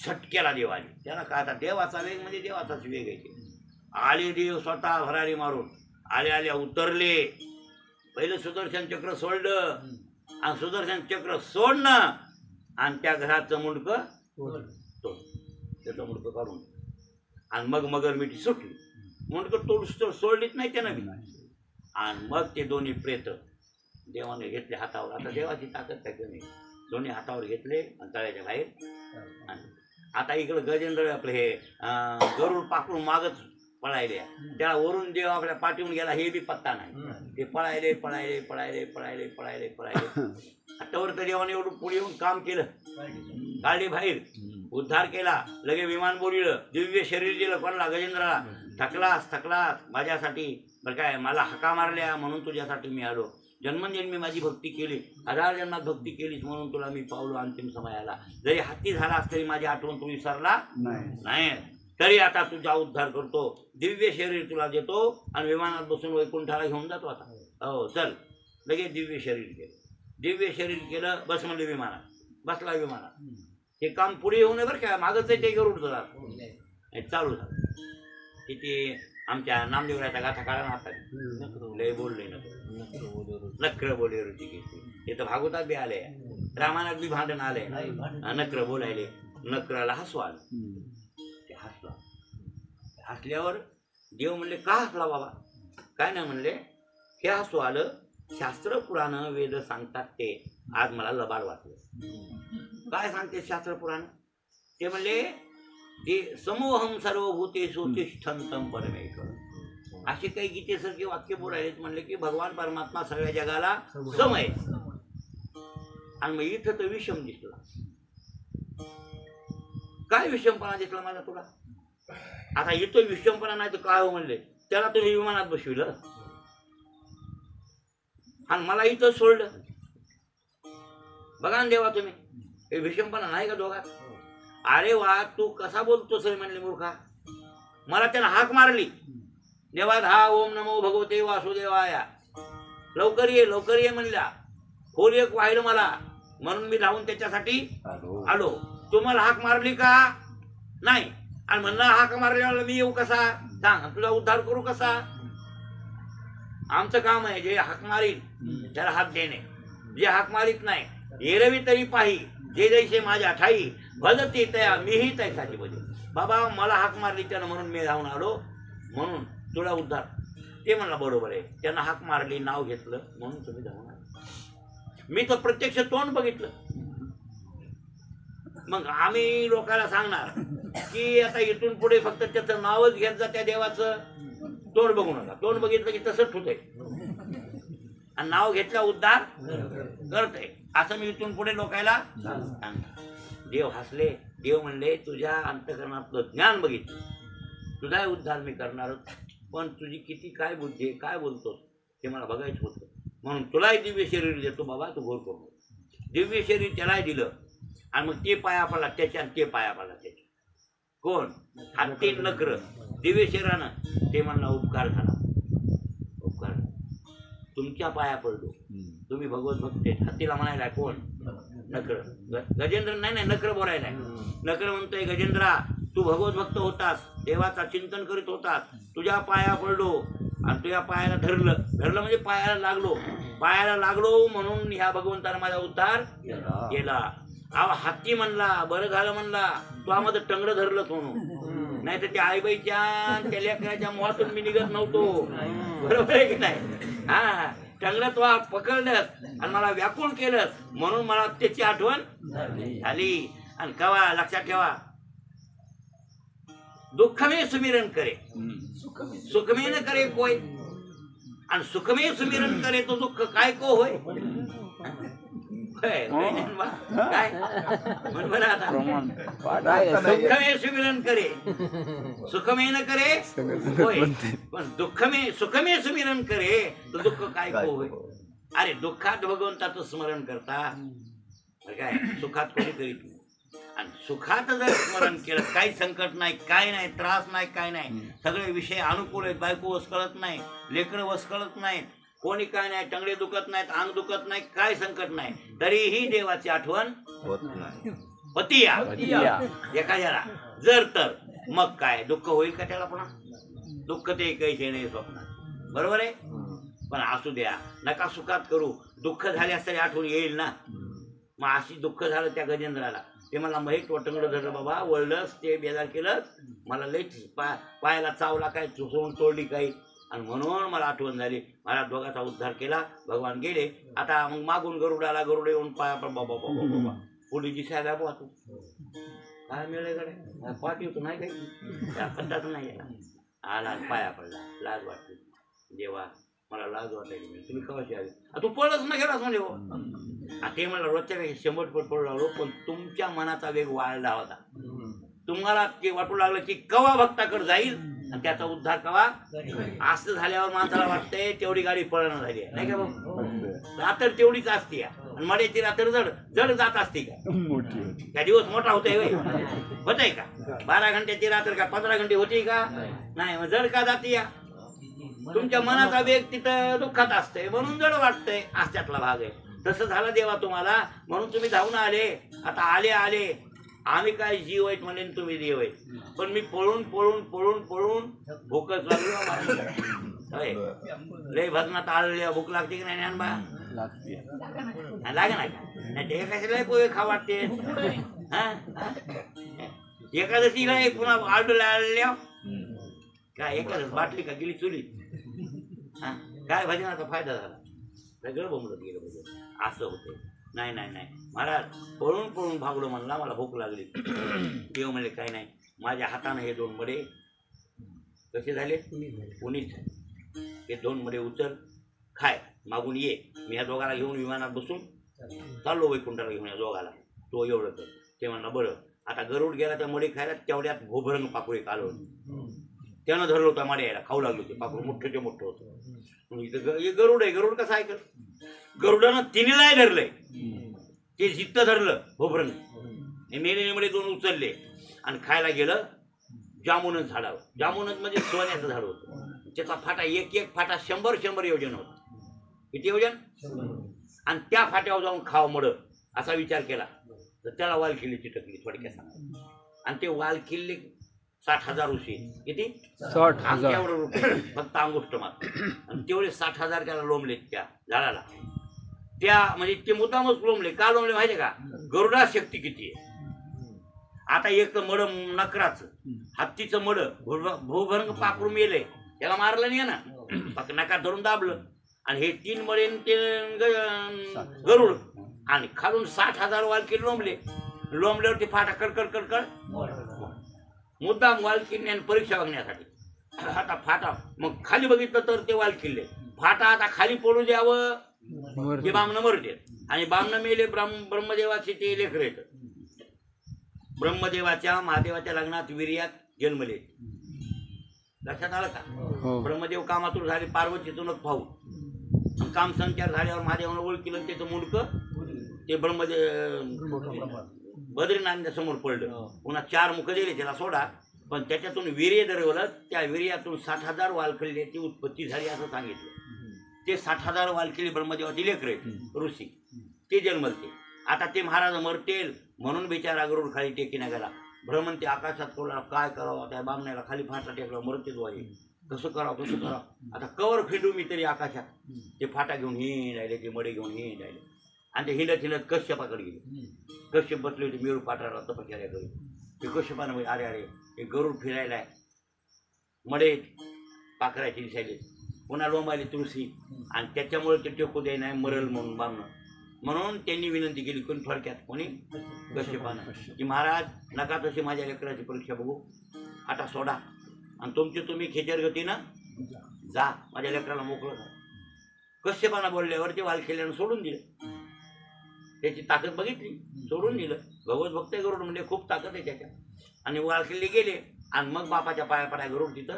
झटक्याला देव आली. त्याला काय, आता देवाचा वेग म्हणजे देवाचाच वेग आहे. आले देव स्वतः भरारी मारून. आल्या उतरले. पहिलं सुदर्शन चक्र सोडलं आणि सुदर्शन चक्र सोडणं आणि त्या घराचं मुंडकं त्याचं मुंडकं काढून आणि मग मगर मिठी सुटली. मुंडकं सोडलीच नाही त्यानं बी. आणि मग ते दोन्ही प्रेत देवाने घेतले हातावर. आता देवाची ताकद काय कमी. दोन्ही हातावर घेतले आणि तळ्याच्या बाहेर. आणि आता इकडं गजेंद्र आपलं हे गरुड पाकडून मागच पळायले. त्याला वरून देव आपल्या पाठवून गेला हे बी पत्ता नाही. ते पळायले. आतावर तर देवाने एवढं पुढे येऊन काम केलं. काढली बाहेर, उद्धार केला. लगे विमान बोलविलं, दिव्य शरीर दिलं कोणाला? गजेंद्राला. थकलास माझ्यासाठी बरं काय, मला हाका मारल्या म्हणून तुझ्यासाठी मी आलो. जन्मजन्मी माझी भक्ती केली, 1000 जन्मात भक्ती केलीच म्हणून तुला मी पावलो अंतिम समयाला. जरी हाती झालास तरी माझी आठवण तू विसरला नाही. तरी आता तुझा उद्धार करतो. दिव्य शरीर तुला देतो आणि विमानात बसून वैकुंठाला घेऊन जातो. आता हो चल. लगेच दिव्य शरीर केलं. बस म्हणले विमानात. बसला विमानात. हे काम पुढे येऊ नये बरं का, मागच ते गरुड जरा चालू झालं. तिथे आमच्या नामदेवराच्या गाथा काढा आता लय बोलले नक्र बोले रुची घेतली. हे तर भागवतात बी आले, रामायणात बी भांडण आले. नक्र बोलायले. नक्राला हसू आलं. ते हसला. हसल्यावर देव म्हणले का हसला बाबा? काय नाही म्हणले, हे हसू आलं. शास्त्र पुराण वेद सांगतात ते आज मला लबाड वाटलं. काय सांगते शास्त्र पुराण? ते म्हणले ते समोहम सर्वभूतेषु तिष्ठन्तं परमेश्वर. अशी काही गीतेसारखे वाक्य बोलायलेत. म्हणले की भगवान परमात्मा सगळ्या जगाला सम आहे. आणि मग इथं तर विषम दिसला. काय विषमपणा दिसला माझा तुला? आता इथं विषमपणा नाही तर काय हो म्हणले, त्याला तुम्ही विमानात बसविलं आणि मला इथं सोडलं. बघा ना देवा तुम्ही, हे विषमपणा नाही का दोघात? अरे वा, तू कसा बोलतोस म्हणले मूर्खा. मला त्यानं हाक मारली. देवा हा ओम नमो भगवते वासुदेवाया. लवकर ये म्हणला. खोल एक वाहिलं मला म्हणून मी धावून त्याच्यासाठी आलो. तुम्हाला हाक मारली का? नाही. आणि म्हणलं हाक मारल्यावर मी येऊ कसा? सांग, तुझा उद्धार करू कसा? आमचं काम आहे जे हाक मारील त्याला हात देणे, जे हाक मारीत नाही एरवी तरी पाही. जे जैसे माझ्या ठाई भजते तया मीही तैसाची भजे. बाबा मला हाक मारली त्यानं म्हणून मी धावून आलो, म्हणून तुला उद्धार. ते म्हणला बरोबर आहे, त्यानं हाक मारली, नाव घेतलं म्हणून तुम्ही धावून आले. मी तर प्रत्यक्ष तोंड बघितलं. मग आम्ही लोकांना सांगणार की आता इथून पुढे फक्त त्याचं नावच घेत जा, त्या देवाचं तोंड बघू नका. तोंड बघितलं की तसंच होतंय आणि नाव घेतला उद्धार करतंय, असं मी इथून पुढे लोकांना सांगणार. देव हसले. देव म्हणले तुझ्या अंतःकरणातलं ज्ञान बघितलं, तुझा उद्धार मी करणारच, पण तुझी किती काय बुद्धी आहे, काय बोलतोस ते मला बघायचं होतं, म्हणून तुलाही दिव्य शरीर देतो बाबा, तू घोर करू. दिव्य शरीर त्यालाही दिलं आणि मग ते पाया पडला त्याच्या आणि ते पाया पडला त्याच्या. कोण? हत्ती नकर दिव्य शरीरानं. ते म्हणला उपकार झाला, उपकार तुमच्या पाया पडलो, तुम्ही भगवत भक्त. हत्तीला म्हणायला कोण? नकर. गजेंद्र नाही नकर बोलायला. नकर म्हणतोय गजेंद्रा तू भगवत भक्त होतास, देवाचा चिंतन करीत होतास, तुझ्या पाया पडलो आणि तुझ्या पायाला धरलं. धरलं म्हणजे पायाला लागलो, पायाला लागलो म्हणून ह्या भगवंताने माझा उद्धार केला. हत्ती म्हणला बरं झालं म्हणला तू आम्हाला टंगडं धरलं म्हणून, नाही तर त्या आईबाईच्या त्या लेकराच्या मोहातून मी निघत नव्हतो. बरोबर आहे की नाही? हा, टंगडं तो पकडलंस आणि मला व्याकुळ केलंस म्हणून मला त्याची आठवण झाली. आणि कवा लक्षात ठेवा, दुःखमे सुमिरन करे सुखमे न करे कोय, आणि सुखमे सुमिरन करे तो दुःख काय को होय. काय म्हण बरं आता, दुःखमे सुमिरन करे सुखमे न करे होय, पण दुःखमे सुखमे सुमिरन करे तो दुःख काय को होय. अरे दुःखात भगवंताचं स्मरण करता काय, सुखात कोणी करीत नाही. आणि सुखात जर स्मरण केलं काही संकट नाही, काय नाही, त्रास नाही, काय नाही, सगळे विषय अनुकूल आहेत. बायको वसकळत नाही, लेकरं वसकळत नाहीत, कोणी काय नाही, टंगडे दुखत नाहीत, अंग दुखत नाही, काय संकट नाही, तरीही देवाची आठवण होत नाही. पतिया एखाद्याला जर तर मग काय दुःख होईल का त्याला? पुन्हा दुःख ते काही नाही स्वप्नात. बरोबर आहे? पण असू द्या, नका सुखात करू. दुःख झाल्यास तरी आठवण येईल ना. मग अशी दुःख झालं त्या गजेंद्राला. ते मला माहीत टोटंगडं धरलं बाबा, वळलंच ते बेजार केलं, मला लई पायाला चावला काय, चुसवून तोडली काही, आणि म्हणून मला आठवण झाली. मला दोघाचा उद्धार केला, भगवान गेले. आता मग मागून गरुडाला, गरुड येऊन पाया पण बाबा बाबा बाबा पुढे दिसायला बुवा तू काय मिळेल पाठी होतो नाही काही त्या पत्ताच नाही गेला. आला पाया पडला, लाज वाटली. देवा मला लाज वाटायची नाही, तुम्ही कवाशी आली, तू पळच ना गेलास म्हणजे हो. ते मला रोजच्या काही 100 पट पडू लागलो, पण तुमच्या मनाचा वेग वाढला होता. तुम्हाला ते वाटू लागलं की कवा भक्ताकडे जाईल आणि त्याचा उद्धार कवा. असं झाल्यावर माणसाला वाटतंय तेवढी गाडी पळणं झाली आहे नाही का भाऊ. रात्र तेवढीच असते आणि मड्याची रात्र जड जड जात असते का? त्या दिवस मोठा होतोय होत आहे का? 12 घंट्याची रात्र का 15 घंटे होती का? नाही. मग जड का जाते या? तुमच्या मनाचा वेग तिथं दुःखात असतंय म्हणून जड वाटतंय, आज त्यातला भाग आहे. तसं झालं देवा तुम्हाला, म्हणून तुम्ही धावून आले. आता आले आले आम्ही काय जीव आहेत म्हणे, तुम्ही देव आहे. पण मी पळून पळून पळून पळून भूकच लागलो. लय भजनात आलेल्या भूक लागते की नाही ज्ञानबा? लागे नाही का? नाही ते कशाला पोहे खा वाटते. एकादशीला पुन्हा आडूला आलेल्या काय एखादं बाटली का गेली चुली. काय भजनाचा फायदा झाला? सगळं बोंबलत गेलं भजन. असं होतं. नाही नाही नाही महाराज, पळून पळून भागलो म्हणला, मला भूक लागली. देव म्हणले काय नाही, माझ्या हाताने हे 2 मडे कसे झाले उनीच, हे 2 मडे उचल खाय, मागून ये. मी ह्या दोघाला घेऊन विमानात बसून चाललो वैकुंठाला घेऊन या दोघाला. तो एवढं कर. ते म्हणला बरं. आता गरुड गेला त्या मडे खायला, तेवढ्यात भोभरंग पाकुळे कालवून त्यानं धरलं होतं मड्याला, खाऊ लागलो. ते पाकुळ मोठं ते मोठं होतं. इथं गरुड आहे. गरुड कसं ऐकल? गरुडानं तिन्हीलाही धरलंय. ते जित्त धरलं भोभरंग, मेलेले मडे 2 उचलले आणि खायला गेलं जामुनच झाडावर. जामुनच म्हणजे सोन्याचं झाड होतं. त्याचा फाटा एक फाटा 100 योजन होता. किती योजन? आणि त्या फाट्यावर जाऊन खाव मड असा विचार केला तर त्याला वाल किल्ली चिटकली थोडक्यात. आणि ते वाल किल्ले 60,000 उशी. किती? 60,000 रुपये फक्त अंगुष्ट मात्र. आणि तेवढे 60,000 त्याला लोंबले त्या झाडाला. त्या म्हणजे ते मुद्दामच लोंबले. का लोंबले माहिती का? गरुडा शक्ती किती आहे. आता एक मड नकराचं हत्तीचं मड भूभंग पाखरू मेले त्याला मारलं नाही ना फक्त नका धरून दाबलं आणि हे 3 मडे ते गरुड आणि खालून 60,000 वालकी लोंबल्यावरती फाटा कडकड कडकड मुद्दाम वालकिल्ल्याने परीक्षा बघण्यासाठी आता फाटा मग खाली बघितलं तर ते वालकिल्ले फाटा आता खाली पडू द्यावं ते बामणं मरते आणि बामणं मेले ब्रह्मदेवाचे ते लेकर येत ब्रह्मदेवाच्या महादेवाच्या लग्नात वीर्यात जन्मले लक्षात आलं का ब्रह्मदेव कामातून झाले पार्वतीतूनच भाऊ काम संचार झाल्यावर महादेवानं ओळखीलं त्याचं मुंडकं ते बद्रीनाथांच्या समोर पडलं पुन्हा 4 मुख दिले त्याला सोडा पण त्याच्यातून वीर्य दरवलं त्या वीर्यातून 60,000 वालकिल्ल्याची उत्पत्ती झाली असं सांगितलं ते 60,000 वालकिल्ले ब्रह्मदेवाची लेकर आहेत ऋषी ते जन्मलते आता ते महाराज मरतेल म्हणून बिचारा गरुड खाली टेकीना गेला भ्रमण ते आकाशात कोला काय करावं त्या बामण्याला खाली फाटा टेकला मरतेच वाई कसं करावं आता कवर फिंडू मी तरी आकाशात ते फाटा घेऊन हिंडायले ते मडे घेऊन हिंडायले आणि ते हिंडत कश्यपाकडे गेले कश्यप बसले होते मेरू पाठाला तपश्चर्या करी ते कश्यपानं अरे अरे हे गरुड फिरायला मडे पाखराची दिसायले पुन्हा लोंबायले तुळशी आणि त्याच्यामुळे ते टेकू द्याय नाही मरल म्हणून बामणं म्हणून त्यांनी विनंती केली कोणी थोडक्यात कोणी कश्यपानं की महाराज नका तशी माझ्या लेकराची परीक्षा बघू आता सोडा आणि तुमची तुम्ही खेचर गतीनं जा माझ्या लेकराला मोकळं जा कश्यपानं बोलल्यावर ते वालकिल्ल्यानं सोडून दिलं त्याची ताकद बघितली सोडून दिलं भगवत भक्त गरुड म्हणजे खूप ताकद आहे त्याच्यात आणि वालकिल्ले गेले आणि मग बापाच्या पाया पडाय गरुड तिथं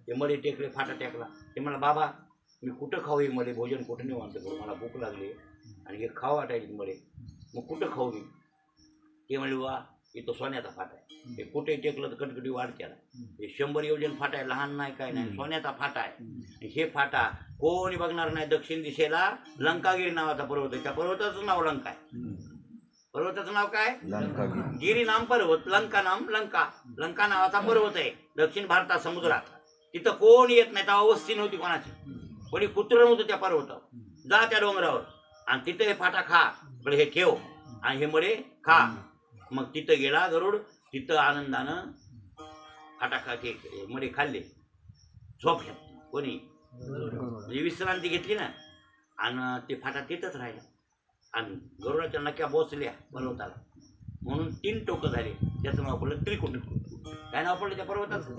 ते मडे टेकले फाटा टेकला ते म्हणा बाबा मी कुठं खाऊ मध्ये भोजन कुठं नाही म्हणतो करू मला भूक लागली आणि हे खाऊ वाटायचे मध्ये मग कुठं खाऊ मी ते म्हणले वा इथं सोन्याचा फाटा आहे हे कुठे टेकलं तर कटकटी वाढ केला हे 100 योजन फाटा आहे लहान नाही काय नाही सोन्याचा फाटा आहे हे फाटा कोणी बघणार नाही दक्षिण दिशेला लंकागिरी नावाचा पर्वत आहे त्या पर्वताचं नाव लंका आहे पर्वताचं नाव काय गिरी नाम पर्वत लंका नाम लंका नावाचा पर्वत आहे दक्षिण भारतात समुद्रात तिथं कोण येत नाही तेव्हा वस्ती नव्हती कोणाची कोणी कुत्र नव्हतं त्या पर्वतावर जा त्या डोंगरावर आणि तिथं हे फाटा खा बरं हे ठेव आणि हे मडे खा मग तिथं गेला गरुड तिथं आनंदानं फाटा खा ते मडे खाल्ले झोप घेतली कोणी म्हणजे विश्रांती घेतली ना आणि ते फाटा तिथंच राहिला आणि गरुडाच्या नक्या बोचल्या पर्वताला म्हणून 3 टोकं झाले त्याचं नाव पडलं त्रिकुट काय नाव पडलं त्या पर्वताचं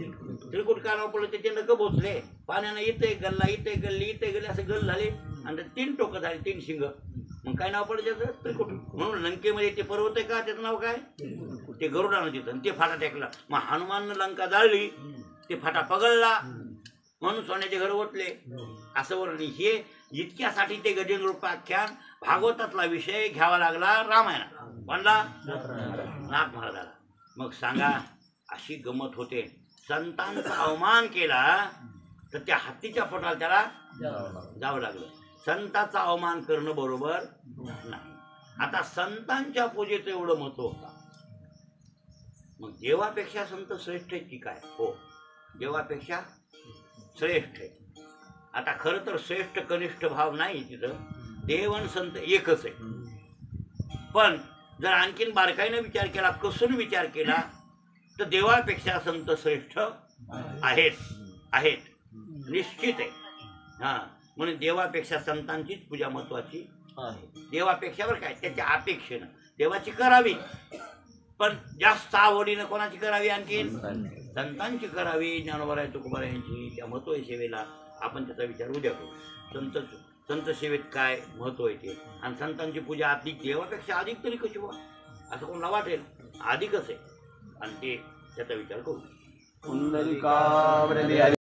त्रिकुट काय नाव पडलं त्याचे नकं बोचले पाण्यानं इथे गल्ला इथे गल्ली इथे गल्ले असे गल झाले आणि 3 टोकं झाले 3 शिंग मग काय नाव पडलं त्याचं त्रिकुट म्हणून लंकेमध्ये ते पर्वत आहे का त्याचं नाव काय ते गरुडानं तिथं ते फाटा टेकला मग हनुमाननं लंका जाळली ते फाटा पगळला म्हणून सोन्याचे घर ओतले असं वर्णन हे इतक्यासाठी ते गजेंद्रोपाख्यान भागवतातला विषय घ्यावा लागला रामायणात म्हणला नाथ महाराजाला मग सांगा अशी गमत होते संतांचा अवमान केला तर त्या हत्तीच्या पोटाला त्याला जावं लागलं संतांचा अवमान करणं बरोबर नाही आता संतांच्या पूजेचं एवढं महत्व होता मग देवापेक्षा संत श्रेष्ठ आहेत की काय हो देवापेक्षा श्रेष्ठ आहे आता खरं तर श्रेष्ठ कनिष्ठ भाव नाही तिथं देव आणि संत एकच आहे पण जर आणखीन बारकाईनं विचार केला कसून विचार केला तर देवापेक्षा संत श्रेष्ठ आहेत निश्चित आहे हां म्हणून देवापेक्षा संतांचीच पूजा महत्वाची आहे देवापेक्षा बरं काय त्याच्या अपेक्षेनं देवाची करावी पण जास्त आवडीनं कोणाची करावी आणखीन संतांची करावी ज्ञानोबा तुकोबा यांची त्या महत्व आहे सेवेला आपण त्याचा विचार उद्या करू संत सेवेत काय महत्व आहे ते आणि संतांची पूजा अधिक देवापेक्षा अधिक तरी कशी व्हा असं कोणाला वाटेल अधिकच आहे आणि ते त्याचा विचार करू